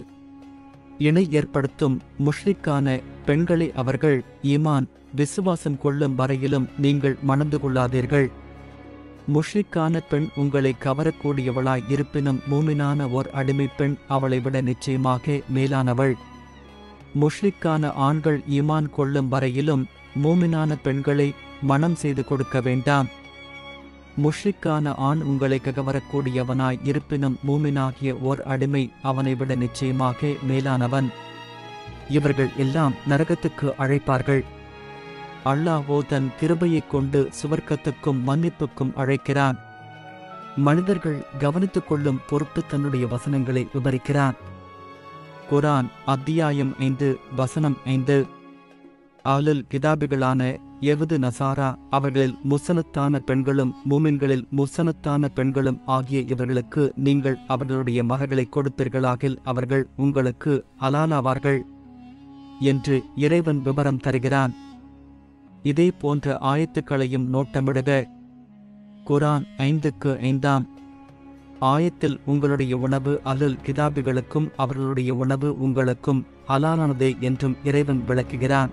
A: இணை ஏற்படுத்தும் முஷ்ரிக்கான பெண்களை அவர்கள் ஈமான் விசுவாசம் கொள்ளும் வரையிலும் நீங்கள் மணந்து கொள்ளாதீர்கள். முஷ்ரிக்கான பெண் உங்களை கவரக்கூடியவளாய் இருப்பினும் மூமினான ஓர் அடிமை பெண் அவளை விட நிச்சயமாக மேலானவள். முஷ்ரிக்கான ஆண்கள் ஈமான் கொள்ளும் வரையிலும் மூமினான பெண்களை மணம் செய்து கொடுக்க வேண்டாம். முஷ்ரிக்கான ஆண் உங்களை கவரக்கூடியவனாய் இருப்பினும் மூமினாகிய ஓர் அடிமை அவனை விட நிச்சயமாக மேலானவன். இவர்கள் எல்லாம் நரகத்துக்கு அழைப்பார்கள். அல்லாஹ்வோ தன் கிருபையைக் கொண்டு சுவர்க்கத்துக்கும் மன்னிப்புக்கும் அழைக்கிறான். மனிதர்கள் கவனித்துக் கொள்ளும் பொருட்டு தன்னுடைய வசனங்களை விவரிக்கிறான். குர்ஆன் அத்தியாயம் 5 வசனம் 5. அஹ்லுல் கிதாபிகளான யஹூது நசாரா அவர்களில் முஸ்லிமான பெண்களும் மூமின்களில் முஸ்லிமான பெண்களும் ஆகிய இவர்களுக்கு நீங்கள் அவர்களுடைய மகள்களை கொடுப்பீர்களாகில் அவர்கள் உங்களுக்கு ஹலாலாவார்கள் என்று இறைவன் விபரம் தருகிறான். இதே போன்ற ஆயத்துக்களையும் நோட்டமிடுக. குர்ஆன் 5:5 ஆயத்தில் உங்களுடைய உணவு அஹ்லுல் கிதாபிகளுக்கும் அவர்களுடைய உணவு உங்களுக்கும் ஹலாலானதே என்றும் இறைவன் விளக்குகிறான்.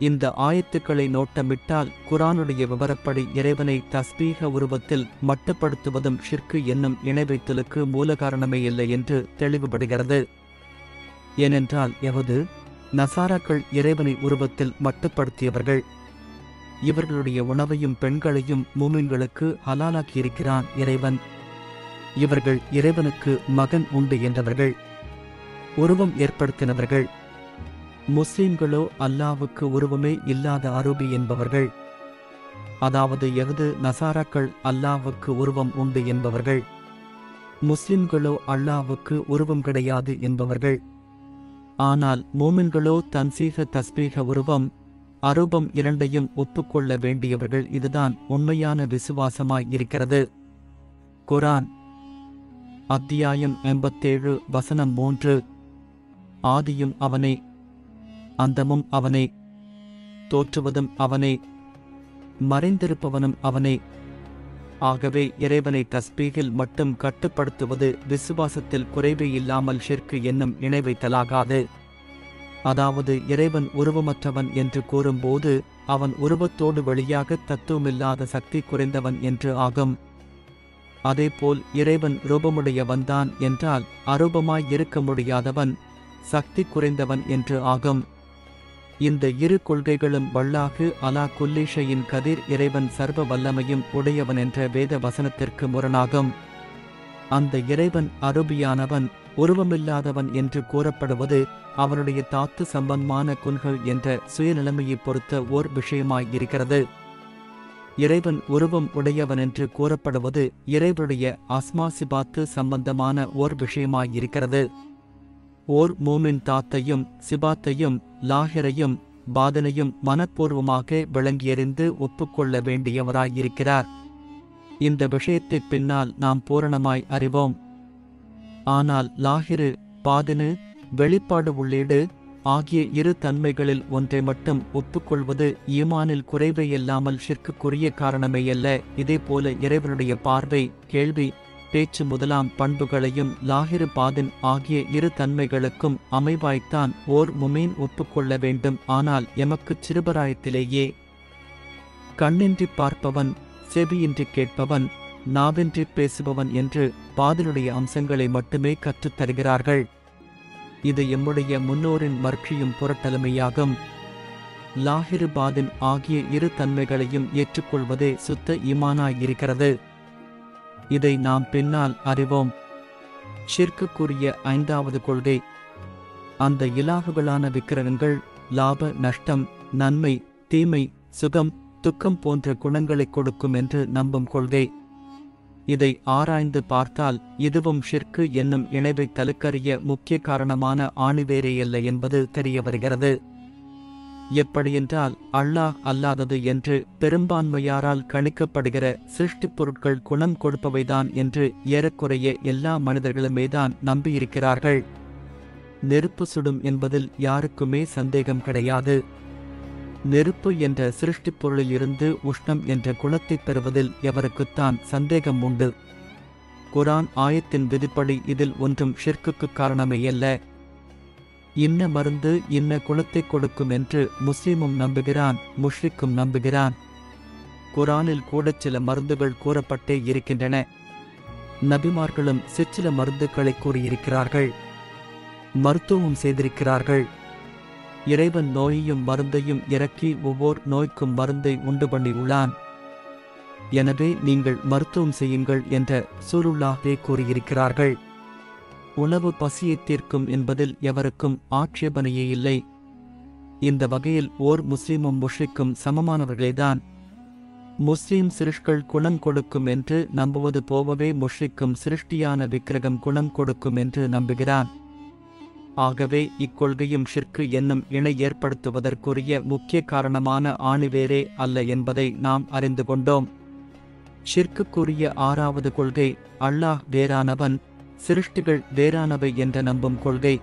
A: இந்த ஆயத்துக்களை நோட்டமிட்டால் குர்ஆனுடைய விவரப்படி இறைவனை தஸ்பீக உருவத்தில் மட்டுப்படுத்துவதும் ஷிர்கு என்னும் இணை வைத்தலுக்கு மூல காரணமே இல்லை என்று தெளிவுபடுகிறது. ஏனென்றால் யஹூது நசாராக்கள் இறைவனை உருவத்தில் மட்டுப்படுத்தியவர்கள். இவர்களுடைய உணவையும் பெண்களையும் மூமின்களுக்கு ஹலாலாக்கியிருக்கிறான் இறைவன். இவர்கள் இறைவனுக்கு மகன் உண்டு என்றவர்கள், உருவம் ஏற்படுத்தினவர்கள். முஸ்லிம்களோ அல்லாஹ்வுக்கு உருவமே இல்லாத அரூபி என்பவர்கள். அதாவது யஹூது நசாராக்கள் அல்லாஹ்வுக்கு உருவம் உண்டு என்பவர்கள். முஸ்லிம்களோ அல்லாஹ்வுக்கு உருவம் கிடையாது என்பவர்கள். ஆனால் மூமின்களோ தன்சீக தஸ்பீக உருவம் அரூபம் இரண்டையும் ஒப்புக்கொள்ள வேண்டியவர்கள். இதுதான் உண்மையான விசுவாசமாய் இருக்கிறது. குர்ஆன் அத்தியாயம் 87 வசனம் 3. ஆதியும் அவனே, அந்தமும் அவனே, தோற்றுவதும் அவனே, மறைந்திருப்பவனும் அவனே. ஆகவே இறைவனை தஸ்பீகில் மட்டும் கட்டுப்படுத்துவது விசுவாசத்தில் குறைவே இல்லாமல் ஷிர்கு என்னும் இணை வைத்தலாகாது. அதாவது இறைவன் உருவமற்றவன் என்று கூறும்போது அவன் உருவத்தோடு வெளியாக தத்துவமில்லாத சக்தி குறைந்தவன் என்று ஆகும். அதேபோல் இறைவன் ரூபமுடையவன்தான் என்றால் அரூபமாய் இருக்க முடியாதவன், சக்தி குறைந்தவன் என்று ஆகும். இந்த இரு கொள்கைகளும் வல்லாஹு அலா குல்லி ஷைஇன் கதீர் இறைவன் சர்வ வல்லமையும் உடையவன் என்ற வேத வசனத்திற்கு முரணாகும். அந்த இறைவன் அரூபியானவன், உருவமில்லாதவன் என்று கூறப்படுவது அவனுடைய தாத்து சம்பந்தமான குன்கள் என்ற சுயநிலைமையை பொறுத்த ஓர் விஷயமாயிருக்கிறது. இறைவன் உருவம் உடையவன் என்று கூறப்படுவது இறைவனுடைய அஸ்மா சிபாத்து சம்பந்தமான ஓர் விஷயமாயிருக்கிறது. ஓர் மூமின் தாத்தையும் சிபாத்தையும் லாஹிரையும் பாதனையும் மனப்பூர்வமாக விளங்கியறிந்து ஒப்புக்கொள்ள வேண்டியவராயிருக்கிறார். இந்த விஷயத்தை பின்னால் நாம் பூரணமாய் அறிவோம். ஆனால் லாஹிரு பாதினு வெளிப்பாடு உள்ளீடு ஆகிய இரு தன்மைகளில் ஒன்றை மட்டும் ஒப்புக்கொள்வது ஈமானில் குறைவையில்லாமல் ஷிர்க்குரிய காரணமேயல்ல. இதேபோல இறைவனுடைய பார்வை, கேள்வி, பேச்சு முதலாம் பண்புகளையும் லாஹிரு பாதின் ஆகிய இரு தன்மைகளுக்கும் அமைவாய்த்தான் ஓர் முமீன் ஒப்புக்கொள்ள வேண்டும். ஆனால் எமக்குச் சிறுபராயத்திலேயே கண்ணின்றி பார்ப்பவன், செவியின்றி கேட்பவன், நாவின்றி பேசுபவன் என்று பாதினுடைய அம்சங்களை மட்டுமே கற்றுத் தருகிறார்கள். இது எம்முடைய முன்னோரின் மர்க்ஷியும் புரட்டலுமையாகும். லாஹிரு பாதின் ஆகிய இரு தன்மைகளையும் ஏற்றுக்கொள்வதே சுத்த ஈமானாயிருக்கிறது. இதை நாம் பின்னால் அறிவோம். ஷிர்க்குரிய 5வது கொள்கை, அந்த இலாகுகளான விக்கிரகங்கள் லாப நஷ்டம், நன்மை தீமை, சுகம் துக்கம் போன்ற குணங்களை கொடுக்கும் என்று நம்பும் கொள்கை. இதை ஆராய்ந்து பார்த்தால் இதுவும் ஷிர்கு என்னும் இணைவை தலுக்கறிய முக்கிய காரணமான ஆணிவேரேயல்ல என்பது தெரிய வருகிறது. எப்படியென்றால் அல்லாஹ் அல்லாதது என்று பெரும்பான்மையாரால் கணிக்கப்படுகிற சிருஷ்டிப் பொருட்கள் குணம் கொடுப்பவைதான் என்று ஏறக்குறைய எல்லா மனிதர்களுமேதான் நம்பியிருக்கிறார்கள். நெருப்பு சுடும் என்பதில் யாருக்குமே சந்தேகம் கிடையாது. நெருப்பு என்ற சிருஷ்டிப் பொருளில் இருந்து உஷ்ணம் என்ற குணத்தைப் பெறுவதில் எவருக்குத்தான் சந்தேகம் உண்டு? குர்ஆன் ஆயத்தின் விதிப்படி இதில் ஒன்றும் ஷிர்க்குக்கு காரணமேயல்ல. இன்ன மருந்து இன்ன குணத்தை கொடுக்கும் என்று முஸ்லிமும் நம்புகிறான், முஷ்ரிக்கும் நம்புகிறான். குர்ஆனில் கூட சில மருந்துகள் கூறப்பட்டே இருக்கின்றன. நபிமார்களும் சிற்சில மருந்துகளை கூறியிருக்கிறார்கள், மருத்துவம் செய்திருக்கிறார்கள். இறைவன் நோயையும் மருந்தையும் இறக்கி ஒவ்வொரு நோய்க்கும் மருந்தை உண்டு பண்ணி உள்ளான். எனவே நீங்கள் மருத்துவம் செய்யுங்கள் என்ற ரசூலுல்லாஹே கூறியிருக்கிறார்கள். உணவு பசியை தீர்க்கும் என்பதில் எவருக்கும் ஆட்சேபனையே இல்லை. இந்த வகையில் ஓர் முஸ்லிமும் முஷ்ரிக்கும் சமமானவர்களேதான். முஸ்லிம் சிருஷ்கள் குணம் கொடுக்கும் என்று நம்புவது போலவே முஷ்ரிக்கும் சிருஷ்டியான விக்கிரகம் குணம் கொடுக்கும் என்று நம்புகிறான். ஆகவே இக்கொள்கையும் ஷிர்க்கு என்னும் இணை ஏற்படுத்துவதற்குரிய முக்கிய காரணமான ஆணிவேரே அல்ல என்பதை நாம் அறிந்து கொண்டோம். ஷிர்க்குக்குரிய 6வது கொள்கை அல்லாஹ் வேறானவன், சிருஷ்டிகள் வேறானவை என்ற நம்பும் கொள்கை.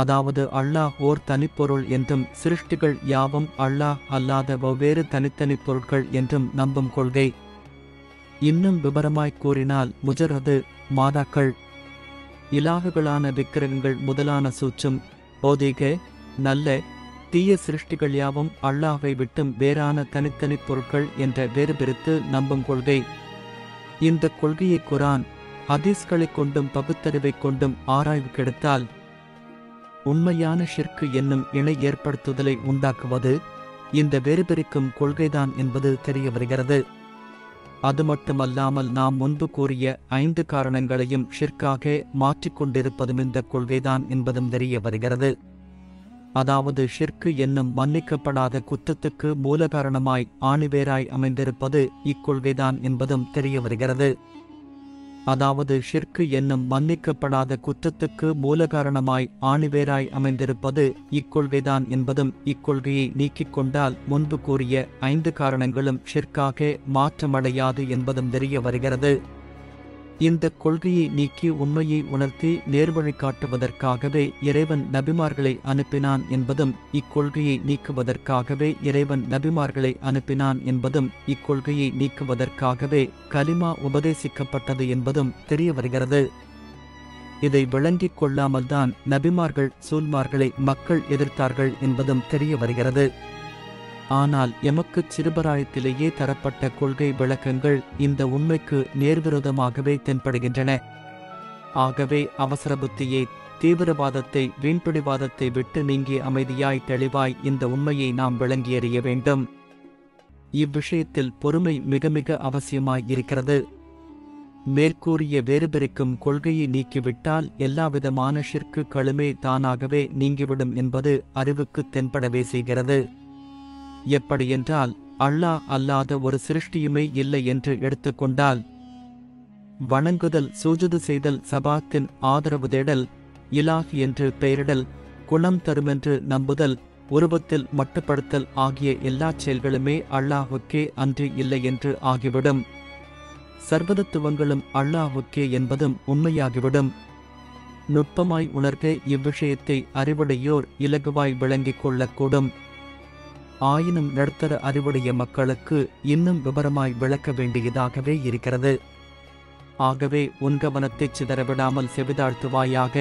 A: அதாவது அல்லாஹ் ஓர் தனிப்பொருள் என்றும் சிருஷ்டிகள் யாவும் அல்லாஹ் அல்லாத வெவ்வேறு தனித்தனி பொருட்கள் என்றும் நம்பும் கொள்கை. இன்னும் விபரமாய்க் கூறினால் முஜரது மாதாக்கள், இலாகுகளான விக்கிரகங்கள் முதலான சூச்சும் பௌதீக நல்ல தீய சிருஷ்டிகள் யாவும் அல்லாஹ்வை விட்டும் வேறான தனித்தனி பொருட்கள் என்ற வேறு பிரித்து நம்பும் கொள்கை. இந்த கொள்கையை குர்ஆன் ஹதீஸ்களைக் கொண்டும் பகுத்தறிவைக் கொண்டும் ஆராய்வுக்கெடுத்தால் உண்மையான ஷிர்க்கு என்னும் இணை ஏற்படுத்துதலை உண்டாக்குவது இந்த வேறுபிரிக்கும் கொள்கைதான் என்பது தெரிய வருகிறது. அது மட்டுமல்லாமல் நாம் முன்பு கூறிய 5 காரணங்களையும் ஷிர்க்காக மாற்றிக்கொண்டிருப்பதும் இந்த கொள்கைதான் என்பதும் தெரிய வருகிறது. அதாவது ஷிர்க்கு என்னும் மன்னிக்கப்படாத குற்றத்துக்கு மூலகாரணமாய் ஆணிவேராய் அமைந்திருப்பது இக்கொள்கைதான் என்பதும் தெரிய வருகிறது. அதாவது ஷிர்க்கு என்னும் மன்னிக்கப்படாத குற்றத்துக்கு மூலகாரணமாய் ஆணிவேராய் அமைந்திருப்பது இக்கொள்கைதான் என்பதும் இக்கொள்கையை நீக்கிக் கொண்டால் முன்பு கூறிய 5 காரணங்களும் ஷிர்க்காக மாற்றமடையாது என்பதும் தெரிய வருகிறது. இந்த கொள்கையை நீக்கி உண்மையை உணர்த்தி நேர்வழி காட்டுவதற்காகவே இறைவன் நபிமார்களை அனுப்பினான் என்பதும் இக்கொள்கையை நீக்குவதற்காகவே இறைவன் நபிமார்களை அனுப்பினான் என்பதும் இக்கொள்கையை நீக்குவதற்காகவே கலிமா உபதேசிக்கப்பட்டது என்பதும் தெரிய வருகிறது. இதை விளங்கிக் கொள்ளாமல்தான் நபிமார்கள் சூல்மார்களை மக்கள் எதிர்த்தார்கள் என்பதும் தெரிய வருகிறது. ஆனால் எமக்குச் சிறுபராயத்திலேயே தரப்பட்ட கொள்கை விளக்கங்கள் இந்த உண்மைக்கு நேர்விரோதமாகவே தென்படுகின்றன. ஆகவே அவசர புத்தியை, தீவிரவாதத்தை, வீண்பிடிவாதத்தை விட்டு நீங்கி அமைதியாய் தெளிவாய் இந்த உண்மையை நாம் விளங்கியறிய வேண்டும். இவ்விஷயத்தில் பொறுமை மிக மிக அவசியமாய் இருக்கிறது. மேற்கூறிய வேறுபிரிக்கும் கொள்கையை நீக்கிவிட்டால் எல்லாவிதமான ஷிர்க்குகளுமே தானாகவே நீங்கிவிடும் என்பது அறிவுக்கு தென்படவே செய்கிறது. எப்படியென்றால் அல்லாஹ் அல்லாத ஒரு சிருஷ்டியுமே இல்லை என்று எடுத்துக்கொண்டால் வணங்குதல், சூஜுது செய்தல், சபாத்தின் ஆதரவு தேடல், இலாஹ் என்று பெயரிடல், குணம் தருமென்று நம்புதல், உருவத்தில் மட்டுப்படுத்தல் ஆகிய எல்லாச் செயல்களுமே அல்லாஹுக்கே அன்றி இல்லை என்று ஆகிவிடும். சர்வதத்துவங்களும் அல்லாஹுக்கே என்பதும் உண்மையாகிவிடும். நுட்பமாய் உணர்க இவ்விஷயத்தை அறிவுடையோர் இலகுவாய் விளங்கிக் கொள்ளக்கூடும். ஆயினும் நடுத்தர அறிவுடைய மக்களுக்கு இன்னும் விபரமாய் விளக்க வேண்டியதாகவே இருக்கிறது. ஆகவே உன் கவனத்தைச் சிதறவிடாமல் செவிதாழ்த்துவாயாக.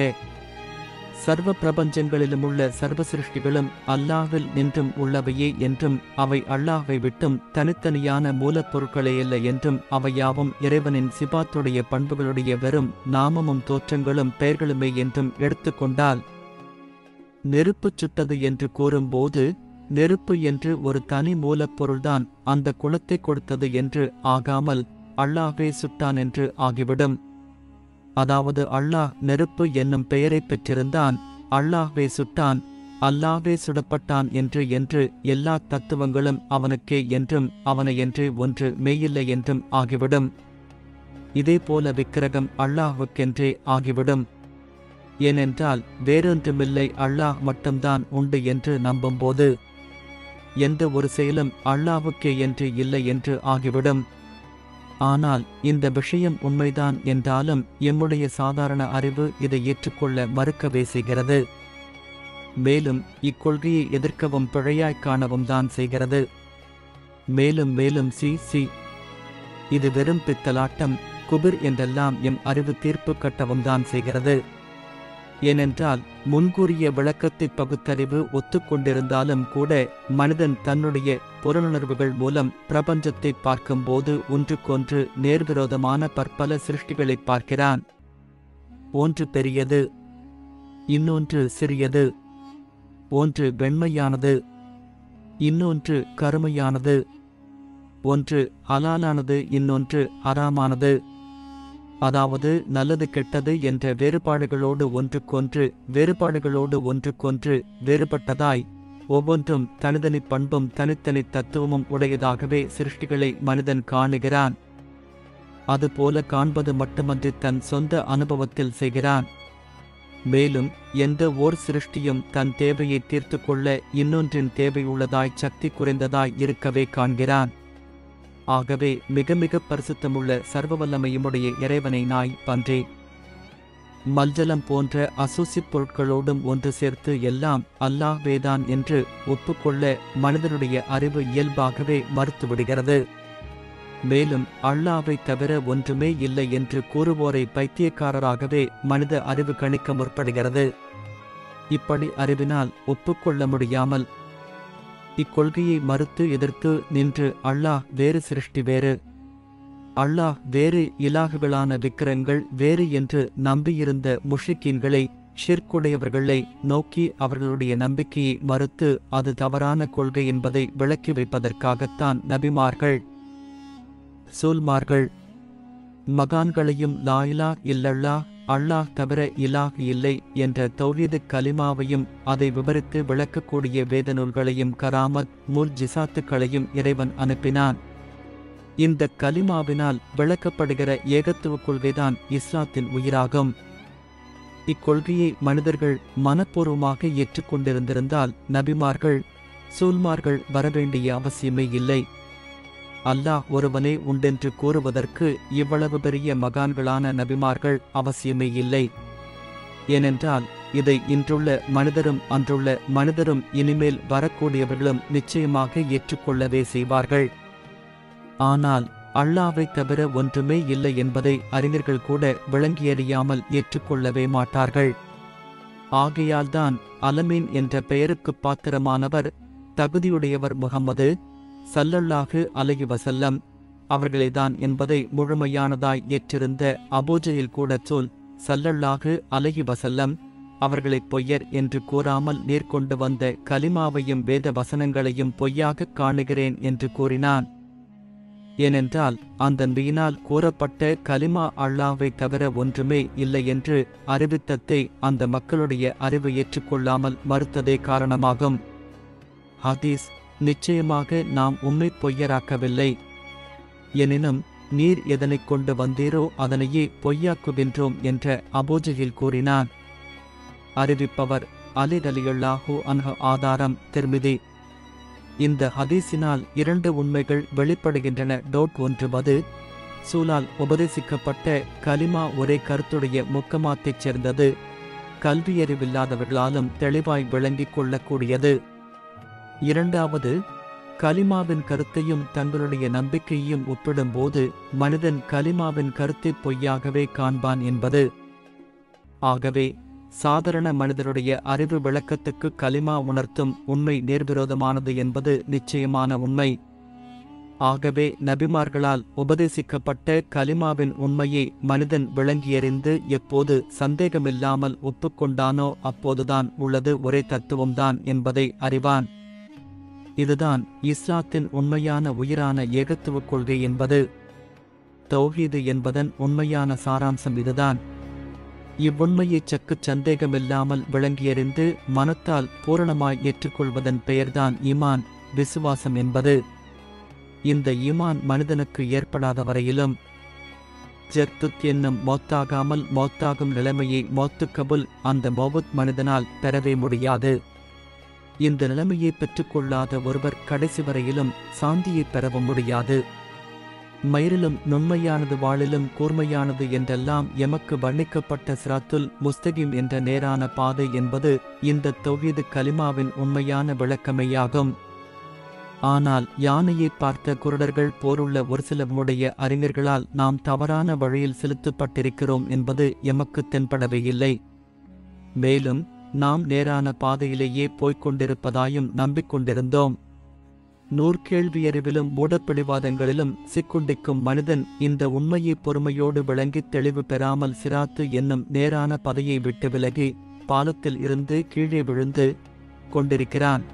A: சர்வ பிரபஞ்சங்களிலுமுள்ள சர்வ சிருஷ்டிகளும் அல்லாஹ்வில் நின்றும் உள்ளவையே என்றும் அவை அல்லாஹ்வை விட்டும் தனித்தனியான மூலப்பொருட்களேயல்ல என்றும் அவையாவும் இறைவனின் சிபாத்துடைய பண்புகளுடைய வெறும் நாமமும் தோற்றங்களும் பெயர்களுமே என்றும் எடுத்துக்கொண்டால், நெருப்புச் சுட்டது என்று கூறும்போது நெருப்பு என்று ஒரு தனி மூலப்பொருள்தான் அந்த குணத்தை கொடுத்தது என்று ஆகாமல் அல்லாஹ்வே சுட்டான் என்று ஆகிவிடும். அதாவது அல்லாஹ் நெருப்பு என்னும் பெயரைப் பெற்றிருந்தான், அல்லாஹ்வே சுட்டான், அல்லாஹ்வே சுடப்பட்டான் என்று எல்லா தத்துவங்களும் அவனுக்கே என்றும் அவனையென்று ஒன்று மெய்யில்லை என்றும் ஆகிவிடும். இதேபோல விக்கிரகம் அல்லாஹ்வுக்கென்றே ஆகிவிடும். ஏனென்றால் வேறொன்றுமில்லை, அல்லாஹ் மட்டும்தான் உண்டு என்று நம்பும்போது எந்த ஒரு செயலும் அல்லாஹ்வுக்கே என்று இல்லை என்று ஆகிவிடும். ஆனால் இந்த விஷயம் உண்மைதான் என்றாலும் எம்முடைய சாதாரண அறிவு இதை ஏற்றுக்கொள்ள மறுக்கவே செய்கிறது. மேலும் இக்கொள்கையை எதிர்க்கவும் பிழையாய்க் காணவும் தான் செய்கிறது. மேலும் மேலும் சி இது வெறும் பித்தலாட்டம், குபிர் என்றெல்லாம் எம் அறிவு தீர்ப்பு கட்டவும் தான் செய்கிறது. ஏனென்றால் முன்கூறிய விளக்கத்தை பகுத்தறிவு ஒத்துக்கொண்டிருந்தாலும் கூட மனிதன் தன்னுடைய புலனுணர்வுகள் மூலம் பிரபஞ்சத்தை பார்க்கும்போது ஒன்றுக்கொன்று நேர்விரோதமான பற்பல சிருஷ்டிகளை பார்க்கிறான். ஒன்று பெரியது, இன்னொன்று சிறியது. ஒன்று வெண்மையானது, இன்னொன்று கருமையானது. ஒன்று ஹலாலானது, இன்னொன்று ஹராமானது. அதாவது நல்லது கெட்டது என்ற வேறுபாடுகளோடு ஒன்றுக்கொன்று வேறுபட்டதாய் ஒவ்வொன்றும் தனித்தனி பண்பும் தனித்தனி தத்துவமும் உடையதாகவே சிருஷ்டிகளை மனிதன் காணுகிறான். அதுபோல காண்பது மட்டுமன்றி தன் சொந்த அனுபவத்தில் செய்கிறான். மேலும் எந்த ஓர் சிருஷ்டியும் தன் தேவையை தீர்த்து கொள்ள இன்னொன்றின் தேவையுள்ளதாய் சக்தி குறைந்ததாய் இருக்கவே காண்கிறான். ஆகவே மிக மிக பரிசுத்தமுள்ள சர்வவல்லமையுடைய இறைவனை நாய், பன்றி, மல்ஜலம் போன்ற அசூசிப் பொருட்களோடும் ஒன்று சேர்த்து எல்லாம் அல்லாஹ்வேதான் என்று ஒப்புக்கொள்ள மனிதனுடைய அறிவு இயல்பாகவே மறுத்துவிடுகிறது. மேலும் அல்லாஹ்வை தவிர ஒன்றுமே இல்லை என்று கூறுவோரை பைத்தியக்காரராகவே மனித அறிவு கணிக்க முற்படுகிறது. இப்படி அறிவினால் ஒப்புக்கொள்ள முடியாமல் இக்கொள்கையை மறுத்து எதிர்த்து நின்று அல்லாஹ் வேறு, சிருஷ்டி வேறு, அல்லாஹ் வேறு, இலாகுகளான விக்கிரங்கள் வேறு என்று நம்பியிருந்த முஷ்ரிக்கீன்களை, ஷிர்க்குடையவர்களை நோக்கி அவர்களுடைய நம்பிக்கையை மறுத்து அது தவறான கொள்கை என்பதை விளக்கி வைப்பதற்காகத்தான் நபிமார்கள், சூல்மார்கள், மகான்களையும் லா இலாஹ் இல்லல்லாஹ், அல்லாஹ் தவிர இலாஹ் இல்லை என்ற தௌஹீது கலிமாவையும் அதை விவரித்து விளக்கக்கூடிய வேத நூல்களையும் கராமத் முர்ஜிசாத்துக்களையும் இறைவன் அனுப்பினான். இந்த கலிமாவினால் விளக்கப்படுகிற ஏகத்துவ கொள்கைதான் இஸ்லாத்தின் உயிராகும். இக்கொள்கையை மனிதர்கள் மனப்பூர்வமாக ஏற்றுக்கொண்டிருந்திருந்தால் நபிமார்கள், சூல்மார்கள் வரவேண்டிய அவசியமே இல்லை. அல்லாஹ் ஒருவனே உண்டென்று கூறுவதற்கு இவ்வளவு பெரிய மகான்களான நபிமார்கள் அவசியமே இல்லை. ஏனென்றால் இதை இன்றுள்ள மனிதரும் அன்றுள்ள மனிதரும் இனிமேல் வரக்கூடியவர்களும் நிச்சயமாக ஏற்றுக்கொள்ளவே செய்வார்கள். ஆனால் அல்லாஹ்வை தவிர ஒன்றுமே இல்லை என்பதை அறிஞர்கள் கூட விளங்கியறியாமல் ஏற்றுக்கொள்ளவே மாட்டார்கள். ஆகையால்தான் அலமீன் என்ற பெயருக்குப் பாத்திரமானவர், தகுதியுடையவர் முஹம்மது ஸல்லல்லாஹு அலைஹி வஸல்லம் அவர்களேதான் என்பதை முழுமையானதாய் ஏற்றிருந்த அபூஜஹில் கூட சொல் ஸல்லல்லாஹு அலைஹி வஸல்லம் அவர்களைப் பொய்யர் என்று கூறாமல் நேர்கொண்டு வந்த கலிமாவையும் வேத வசனங்களையும் பொய்யாகக் காணுகிறேன் என்று கூறினான். ஏனென்றால் அந்த நபியினால் கூறப்பட்ட கலிமா அல்லாஹ்வை தவிர ஒன்றுமே இல்லை என்று அறிவித்ததை அந்த மக்களுடைய அறிவு ஏற்றுக்கொள்ளாமல் மறுத்ததே காரணமாகும். ஹதீஸ்: நிச்சயமாக நாம் உம்மை பொய்யராக்கவில்லை. எனினும் நீர் எதனைக் கொண்டு வந்தீரோ அதனையே பொய்யாக்குகின்றோம் என்ற அபூஜஹில் கூறினான். அறிவிப்பவர் அலி ரலியல்லாஹு அன்ஹு. ஆதாரம் திர்மிதி. இந்த ஹதீஸினால் 2 உண்மைகள் வெளிப்படுகின்றன. ஒன்று, சூலால் உபதேசிக்கப்பட்ட கலிமா ஒரே கருத்துடைய முக்கமாத்தைச் சேர்ந்தது, கல்வியறிவில்லாதவர்களாலும் தெளிவாய் விளங்கிக் கொள்ளக்கூடியது. இரண்டாவது, கலிமாவின் கருத்தையும் தங்களுடைய நம்பிக்கையையும் ஒப்பிடும்போது மனிதன் கலிமாவின் கருத்தை பொய்யாகவே காண்பான் என்பது. ஆகவே சாதாரண மனிதனுடைய அறிவு விளக்கத்துக்கு கலிமா உணர்த்தும் உண்மை நேர்விரோதமானது என்பது நிச்சயமான உண்மை. ஆகவே நபிமார்களால் உபதேசிக்கப்பட்ட கலிமாவின் உண்மையை மனிதன் விளங்கியறிந்து எப்போது சந்தேகமில்லாமல் ஒப்புக்கொண்டானோ அப்போதுதான் உள்ளது ஒரே தத்துவம்தான் என்பதை அறிவான். இதுதான் இஸ்லாத்தின் உண்மையான உயிரான ஏகத்துவ கொள்கை என்பது. தௌஹீது என்பதன் உண்மையான சாராம்சம் இதுதான். இவ்வுண்மையை சக்குச் சந்தேகமில்லாமல் விளங்கியறிந்து மனத்தால் பூரணமாய் ஏற்றுக்கொள்வதன் பெயர்தான் ஈமான், விசுவாசம் என்பது. இந்த ஈமான் மனிதனுக்கு ஏற்படாத வரையிலும் ஜர்துத் என்னும் மௌத்தாகாமல் மௌத்தாகும் நிலைமையை மௌத்து கபுல் அந்த மௌத் மனிதனால் பெறவே முடியாது. இந்த நிலைமையை பெற்றுக்கொள்ளாத ஒருவர் கடைசி வரையிலும் சாந்தியை பெறவும் முடியாது. மயிரிலும் நுண்மையானது வாளிலும் கூர்மையானது என்றெல்லாம் எமக்கு வர்ணிக்கப்பட்ட சிராத்துல் முஸ்தகிம் என்ற நேரான பாதை என்பது இந்த தௌஹீது கலிமாவின் உண்மையான விளக்கமையாகும். ஆனால் யானையை பார்த்த குருடர்கள் போலுள்ள ஒரு சிலருடைய அறிஞர்களால் நாம் தவறான வழியில் செலுத்தப்பட்டிருக்கிறோம் என்பது எமக்கு தென்படவே இல்லை. மேலும் நாம் நேரான பாதையிலேயே போய்க் கொண்டிருப்பதாயும் நம்பிக்கொண்டிருந்தோம். நூற்கேள்வியறிவிலும் மூடப்பிடிவாதங்களிலும் சிக்குண்டிக்கும் மனிதன் இந்த உண்மையை பொறுமையோடு விளங்கித் தெளிவு பெறாமல் சிராத்து என்னும் நேரான பாதையை விட்டு விலகி பாலத்தில் இருந்து கீழே விழுந்து கொண்டிருக்கிறான்.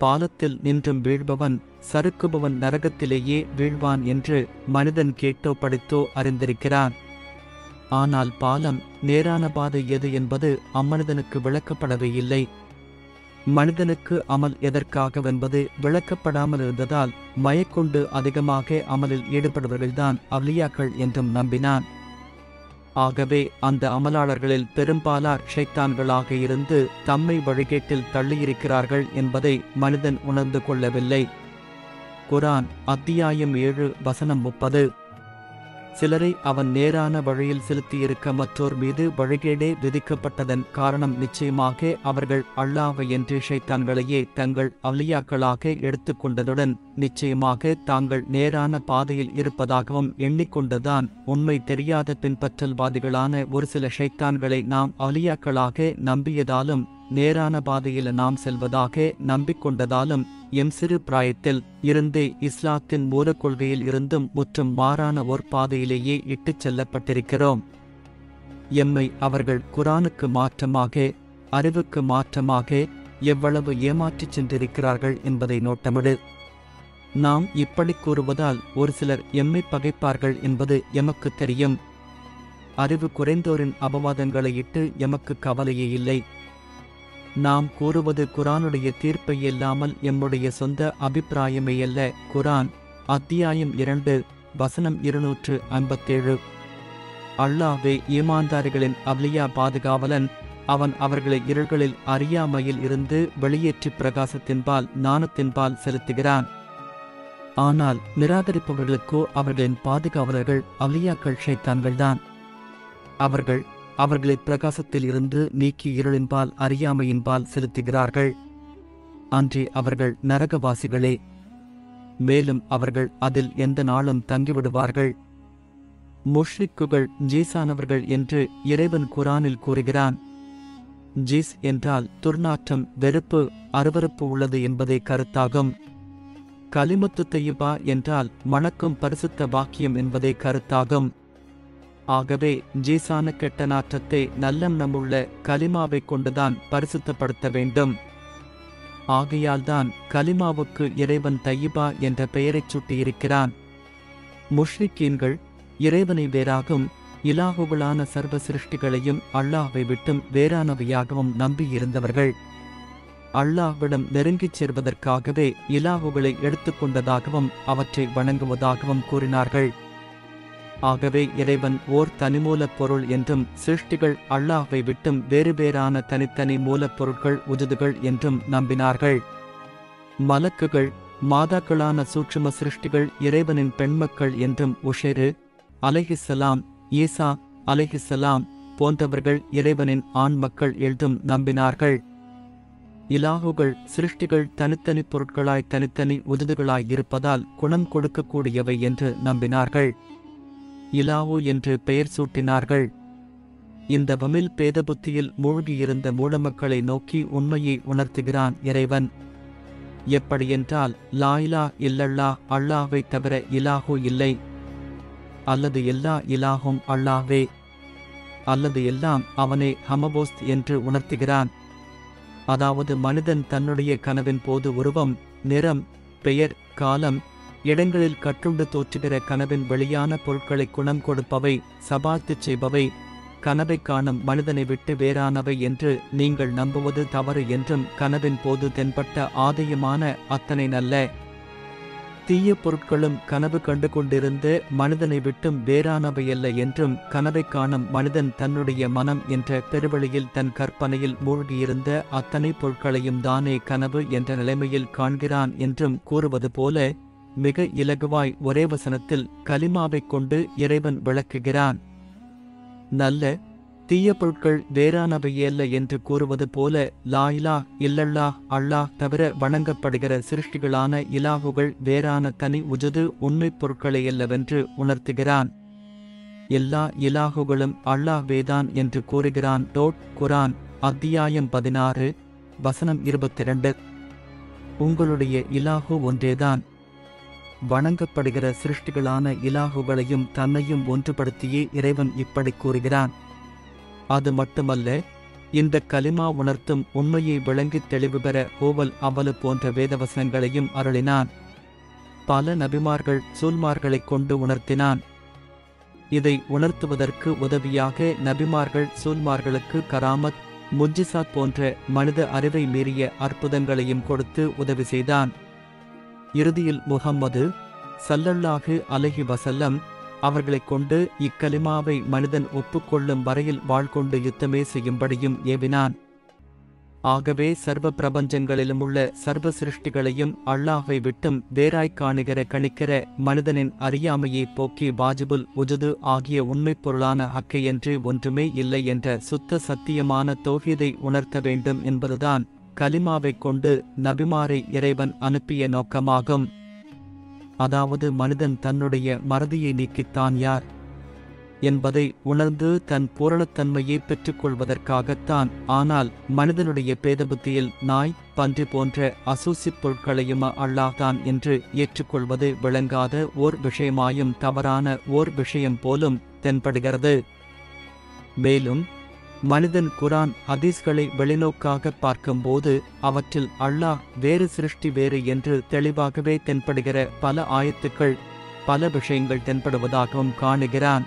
A: பாலத்தில் நின்றும் வீழ்பவன் சறுக்குபவன் நரகத்திலேயே வீழ்வான் என்று மனிதன் கேட்டோ படித்தோ அறிந்திருக்கிறான். ஆனால் பாலம் நேரான பாதை எது என்பது அம்மனிதனுக்கு விளக்கப்படவே இல்லை. மனிதனுக்கு அமல் எதற்காகவென்பது விளக்கப்படாமல் இருந்ததால் மயக்கொண்டு அதிகமாக அமலில் ஈடுபடுபவர்கள்தான் அவ்லியாக்கள் என்றும் நம்பினான். ஆகவே அந்த அமலாளர்களில் பெரும்பாலார் ஷைத்தான்களாக இருந்து தம்மை வழிகேட்டில் தள்ளியிருக்கிறார்கள் என்பதை மனிதன் உணர்ந்து கொள்ளவில்லை. குர்ஆன் அத்தியாயம் 7 வசனம் 30. சிலரை அவன் நேரான வழியில் செலுத்தியிருக்க மற்றோர் மீது வழிகேடே விதிக்கப்பட்டதன் காரணம் நிச்சயமாக அவர்கள் அல்லாஹ்வை என்று ஷைத்தான்களையே தங்கள் அவ்லியாக்களாக எடுத்துக்கொண்டதுடன் நிச்சயமாக தாங்கள் நேரான பாதையில் இருப்பதாகவும் எண்ணிக்கொண்டுதான் உண்மை தெரியாத பின்பற்றல்வாதிகளான ஒரு சில ஷைத்தான்களை நாம் அவ்லியாக்களாக நம்பியதாலும் நேரான பாதையில் நாம் செல்வதாக நம்பிக்கொண்டதாலும் எம் சிறு பிராயத்தில் இருந்தே இஸ்லாத்தின் மூலக்கொள்கையில் இருந்தும் முற்றும் மாறான ஓர் பாதையிலேயே இட்டுச் செல்லப்பட்டிருக்கிறோம். எம்மை அவர்கள் குர்ஆனுக்கு மாற்றமாக, அறிவுக்கு மாற்றமாக எவ்வளவு ஏமாற்றிச் சென்றிருக்கிறார்கள் என்பதை நோட்டமிடு. நாம் இப்படி கூறுவதால் ஒரு சிலர் எம்மை பகைப்பார்கள் என்பது எமக்கு தெரியும். அறிவு குறைந்தோரின் அபவாதங்களை இட்டு எமக்கு கவலையே இல்லை. நாம் கூறுவது குர்ஆனுடைய தீர்ப்பை இல்லாமல் எம்முடைய சொந்த அபிப்பிராயமேயல்ல. குர்ஆன் அத்தியாயம் 2 வசனம் 257. அல்லாஹ்வே ஈமான்தாரிகளின் அவ்லியா பாதுகாவலன். அவன் அவர்களை இருள்களில் அறியாமையில் இருந்து வெளியேற்றி பிரகாசத்தின்பால் ஞானத்தின்பால் செலுத்துகிறான். ஆனால் நிராகரிப்பவர்களுக்கோ அவர்களின் பாதுகாவலர்கள் அவ்லியாக்கள் ஷைத்தான்கள்தான். அவர்களை பிரகாசத்தில் இருந்து நீக்கி இருளின்பால் அறியாமையின்பால் செலுத்துகிறார்கள். அன்றி அவர்கள் நரகவாசிகளே. மேலும் அவர்கள் அதில் எந்த நாளும் தங்கிவிடுவார்கள். முஷ்ரிக்குகள் ஜீஸானவர்கள் என்று இறைவன் குர்ஆனில் கூறுகிறான். ஜீஸ் என்றால் துர்நாற்றம், வெறுப்பு, அருவருப்பு உள்ளது என்பதே கருத்தாகும். கலிமத்து தய்யிபா என்றால் மணக்கும் பரிசுத்த வாக்கியம் என்பதே கருத்தாகும். ஆகவே ஜீசான கெட்ட நாற்றத்தை நல்லெண்ணமுள்ள கலிமாவை கொண்டுதான் பரிசுத்தப்படுத்த வேண்டும். ஆகையால்தான் கலிமாவுக்கு இறைவன் தய்யிபா என்ற பெயரைச் சூட்டியிருக்கிறான். முஷ்ரிக்கீன்கள் இறைவனை வேறாகும் இலாகுகளான சர்வ சிருஷ்டிகளையும் அல்லாஹ்வை விட்டும் வேறானவையாகவும் நம்பியிருந்தவர்கள். அல்லாஹ்விடம் நெருங்கிச் சேர்வதற்காகவே இலாகுகளை எடுத்துக்கொண்டதாகவும் அவற்றை வணங்குவதாகவும் கூறினார்கள். ஆகவே இறைவன் ஓர் தனிமூலப் பொருள் என்றும் சிருஷ்டிகள் அல்லாஹ்வை விட்டும் வேறு வேறான தனித்தனி மூலப்பொருட்கள் உஜுதுகள் என்றும் நம்பினார்கள். மலக்குகள் மாதாக்களான சூட்சும சிருஷ்டிகள் இறைவனின் பெண்மக்கள் என்றும் உஷைரு அலைஹிஸ்ஸலாம், ஈசா அலைஹிஸ்ஸலாம் போன்றவர்கள் இறைவனின் ஆண் மக்கள் என்றும் நம்பினார்கள். இலாகுகள் சிருஷ்டிகள் தனித்தனி பொருட்களாய் தனித்தனி உஜுதுகளாய் இருப்பதால் குணம் கொடுக்கக்கூடியவை என்று நம்பினார்கள். இலாவு என்று பெயர் சூட்டினார்கள். இந்த வமில் பேதபுத்தியில் மூழ்கியிருந்த மூடமக்களை நோக்கி உண்மையை உணர்த்துகிறான் இறைவன். எப்படியென்றால் லா இலாஹ இல்லல்லாஹ், அல்லாஹ்வை தவிர இலாஹு இல்லை, அல்லது எல்லா இலாஹும் அல்லாஹ்வே, அல்லது எல்லாம் அவனே ஹமபோஸ்த் என்று உணர்த்துகிறான். அதாவது மனிதன் தன்னுடைய கனவின் போது உருவம், நிறம், பெயர், காலம், இடங்களில் கட்டுண்டு தோற்றுகிற கனவின் வெளியான பொருட்களை குணம் கொடுப்பவை, சபாத்துச் செய்பவை, கனவை காணும் மனிதனை விட்டு வேறானவை என்று நீங்கள் நம்புவது தவறு என்றும் கனவின் போது தென்பட்ட ஆதயமான அத்தனை நல்ல தீய பொருட்களும் கனவு கண்டு கொண்டிருந்த மனிதனை விட்டும் வேறானவையல்ல என்றும், கனவை காணும் மனிதன் தன்னுடைய மனம் என்ற பெருவெளியில் தன் கற்பனையில் மூழ்கியிருந்த அத்தனை பொருட்களையும் தானே கனவு என்ற நிலைமையில் காண்கிறான் என்றும் கூறுவது போல, மிக இலகுவாய் ஒரே வசனத்தில் கலிமாவைக் கொண்டு இறைவன் விளக்குகிறான். நல்ல தீய பொருட்கள் வேறானவையல்ல என்று கூறுவது போல, லா இலாஹ் இல்லல்லாஹ் அல்லாஹ் தவிர வணங்கப்படுகிற சிருஷ்டிகளான இலாகுகள் வேறான தனி உஜுது உண்மைப் பொருட்களையல்லவென்று உணர்த்துகிறான். எல்லா இலாகுகளும் அல்லாஹ்வேதான் என்று கூறுகிறான். குர்ஆன் அத்தியாயம் 16 வசனம் 22. உங்களுடைய இலாகு ஒன்றேதான். வணங்கப்படுகிற சிருஷ்டிகளான இலாகுகளையும் தன்னையும் ஒன்றுபடுத்தியே இறைவன் இப்படி கூறுகிறான். அது மட்டுமல்ல, இந்த கலிமா உணர்த்தும் உண்மையை விளங்கித் தெளிவு பெற ஓவல் அவலு போன்ற வேதவசனங்களையும் அருளினான். பல நபிமார்கள் சூல்மார்களைக் கொண்டு உணர்த்தினான். இதை உணர்த்துவதற்கு உதவியாக நபிமார்கள் சூல்மார்களுக்கு கராமத், முஜ்ஜிசாத் போன்ற மனித அறிவை மீறிய அற்புதங்களையும் கொடுத்து உதவி செய்தான். இறுதியில் முஹம்மது ஸல்லல்லாஹு அலைஹி வஸல்லம் அவர்களைக் கொண்டு இக்கலிமாவை மனிதன் ஒப்புக்கொள்ளும் வரையில் வாழ்கொண்டு யுத்தமே செய்யும்படியும் ஏவினான். ஆகவே சர்வ பிரபஞ்சங்களிலுமுள்ள சர்வ சிருஷ்டிகளையும் அல்லாஹ்வை விட்டும் வேறாய்க் காணுகிற கணிக்கிற மனிதனின் அறியாமையை போக்கி வாஜிபுல் உஜுது ஆகிய உண்மைப் பொருளான ஹக்கையென்று ஒன்றுமே இல்லை என்ற சுத்த சத்தியமான தௌஹீதை உணர்த்த வேண்டும் என்பதுதான் கலிமாவைக் கொண்டு நபிமாரை இறைவன் அனுப்பிய நோக்கமாகும். அதாவது மனிதன் தன்னுடைய மறதியை நீக்கித்தான் யார் என்பதை உணர்ந்து தன் பூரணத்தன்மையை பெற்றுக்கொள்வதற்காகத்தான். ஆனால் மனிதனுடைய பேதபுத்தியில் நாய், பன்றி போன்ற அசூசிப் பொருட்களையும் அல்லாஹ்தான் என்று ஏற்றுக்கொள்வது விளங்காத ஓர் விஷயமாயும் தவறான ஓர் விஷயம் போலும் தென்படுகிறது. மேலும் மனிதன் குர்ஆன் ஹதீஸ்களை வெளிநோக்காக பார்க்கும்போது அவற்றில் அல்லாஹ் வேறு சிருஷ்டி வேறு என்று தெளிவாகவே தென்படுகிற பல ஆயத்துக்கள், பல விஷயங்கள் தென்படுவதாகவும் காணுகிறான்.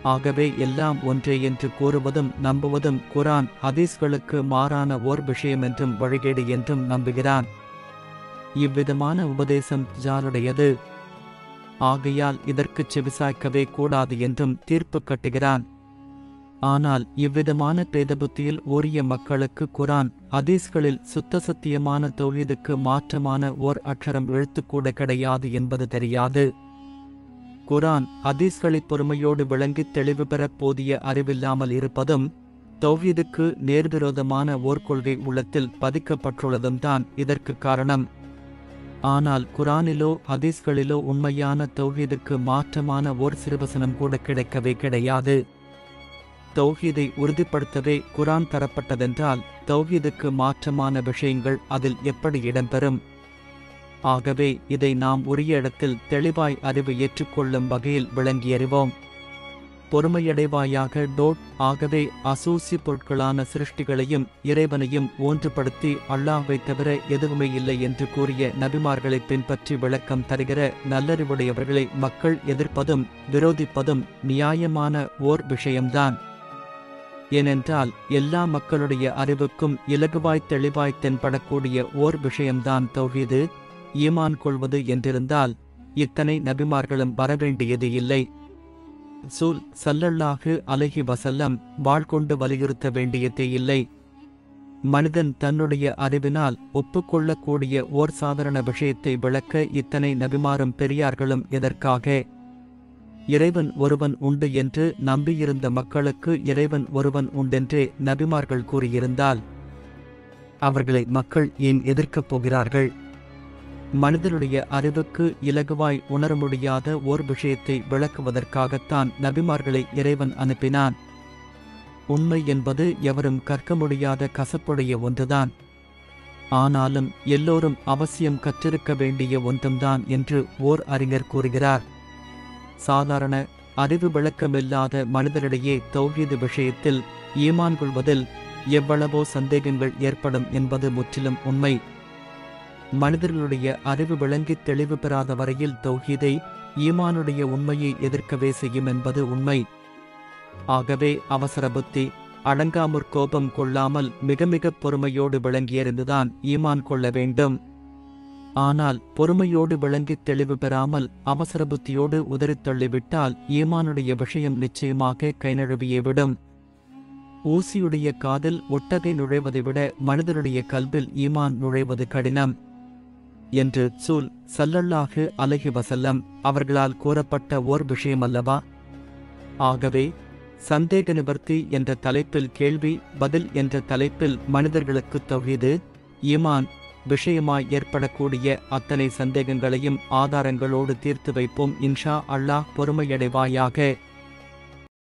A: ஆகவே எல்லாம் ஒன்றே என்று கூறுவதும் நம்புவதும் குர்ஆன் ஹதீஸ்களுக்கு மாறான ஓர் விஷயமென்றும் வழிகேடு என்றும் நம்புகிறான். இவ்விதமான உபதேசம் ஜாருடையது. ஆகையால் இதற்குச் செவிசாய்க்கவே கூடாது என்றும் தீர்ப்பு கட்டுகிறான். ஆனால் இவ்விதமான பேதபுத்தியில் ஊறிய மக்களுக்கு குர்ஆன் ஹதீஸ்களில் சுத்த சத்தியமான தௌஹீதுக்கு மாற்றமான ஓர் அக்ஷரம் எழுத்துக்கூட கிடையாது என்பது தெரியாது. குர்ஆன் ஹதீஸ்களை பொறுமையோடு விளங்கித் தெளிவு பெறப் போதிய அறிவில்லாமல் இருப்பதும், தௌஹீதுக்கு நேர்விரோதமான ஓர் கொள்கை உள்ளத்தில் பதிக்கப்பட்டுள்ளதும் தான் இதற்கு காரணம். ஆனால் குர்ஆனிலோ ஹதீஸ்களிலோ உண்மையான தௌஹீதுக்கு மாற்றமான ஓர் சிறுவசனம் கூட கிடைக்கவே கிடையாது. தௌஹீதை உறுதிப்படுத்தவே குர்ஆன் தரப்பட்டதென்றால் தௌஹீதுக்கு மாற்றமான விஷயங்கள் அதில் எப்படி இடம்பெறும்? ஆகவே இதை நாம் உரிய இடத்தில் தெளிவாய் அறிவு ஏற்றுக்கொள்ளும் வகையில் விளங்கியறிவோம். பொறுமையடைவாயாக. ஆகவே அசூசி பொருட்களான சிருஷ்டிகளையும் இறைவனையும் ஒன்றுபடுத்தி அல்லாஹ்வை தவிர எதுவுமே இல்லை என்று கூறிய நபிமார்களை பின்பற்றி விளக்கம் தருகிற நல்லறிவுடையவர்களை மக்கள் எதிர்ப்பதும் விரோதிப்பதும் நியாயமான ஓர் விஷயம்தான். ஏனென்றால் எல்லா மக்களுடைய அறிவுக்கும் இலகுவாய் தெளிவாய் தென்படக்கூடிய ஓர் விஷயம்தான் தௌஹீது, ஈமான் கொள்வது என்றிருந்தால் இத்தனை நபிமார்களும் வரவேண்டியது இல்லை. ஸல்லல்லாஹு அலைஹி வஸல்லம் வாழ்கொண்டு வலியுறுத்த வேண்டியதே இல்லை. மனிதன் தன்னுடைய அறிவினால் ஒப்புக்கொள்ளக்கூடிய ஓர் சாதாரண விஷயத்தை விளக்க இத்தனை நபிமாரும் பெரியார்களும் எதற்காக? இறைவன் ஒருவன் உண்டு என்று நம்பியிருந்த மக்களுக்கு இறைவன் ஒருவன் உண்டென்றே நபிமார்கள் கூறியிருந்தால் அவர்களை மக்கள் ஏன் எதிர்க்கப் போகிறார்கள்? மனிதனுடைய அறிவுக்கு இலகுவாய் உணர முடியாத ஓர் விஷயத்தை விளக்குவதற்காகத்தான் நபிமார்களை இறைவன் அனுப்பினான். உண்மை என்பது எவரும் கற்க முடியாத கசப்புடைய ஒன்றுதான். ஆனாலும் எல்லோரும் அவசியம் கற்றிருக்க வேண்டிய ஒன்றும்தான் என்று ஓர் அறிஞர் கூறுகிறார். சாதாரண அறிவு விளக்கமில்லாத மனிதரிடையே தௌஹீது விஷயத்தில் ஈமான் கொள்வதில் எவ்வளவோ சந்தேகங்கள் ஏற்படும் என்பது முற்றிலும் உண்மை. மனிதர்களுடைய அறிவு விளங்கித் தெளிவு பெறாத வரையில் தௌஹீதை, ஈமானுடைய உண்மையை எதிர்க்கவே செய்யும் என்பது உண்மை. ஆகவே அவசர புத்தி, அடங்காமற் கோபம் கொள்ளாமல் மிக மிக பொறுமையோடு விளங்கியறிந்துதான் ஈமான் கொள்ள வேண்டும். ஆனால் பொறுமையோடு விளங்கித் தெளிவு பெறாமல் அவசர புத்தியோடு உதறித் தள்ளிவிட்டால் ஈமானுடைய விஷயம் நிச்சயமாக கைநழுவியே விடும். ஊசியுடைய காதில் ஒட்டகை நுழைவதை விட மனிதனுடைய கல்வில் ஈமான் நுழைவது கடினம் என்று ரசூல் ஸல்லல்லாஹு அலைஹி வஸல்லம் அவர்களால் கூறப்பட்ட ஓர் விஷயமல்லவா? ஆகவே சந்தேக நிவர்த்தி என்ற தலைப்பில் கேள்வி பதில் என்ற தலைப்பில் மனிதர்களுக்கு தௌஹீது ஈமான் விஷயமாய் ஏற்படக்கூடிய அத்தனை சந்தேகங்களையும் ஆதாரங்களோடு தீர்த்து வைப்போம். இன்ஷா அல்லாஹ். பொறுமையடைவாயாக.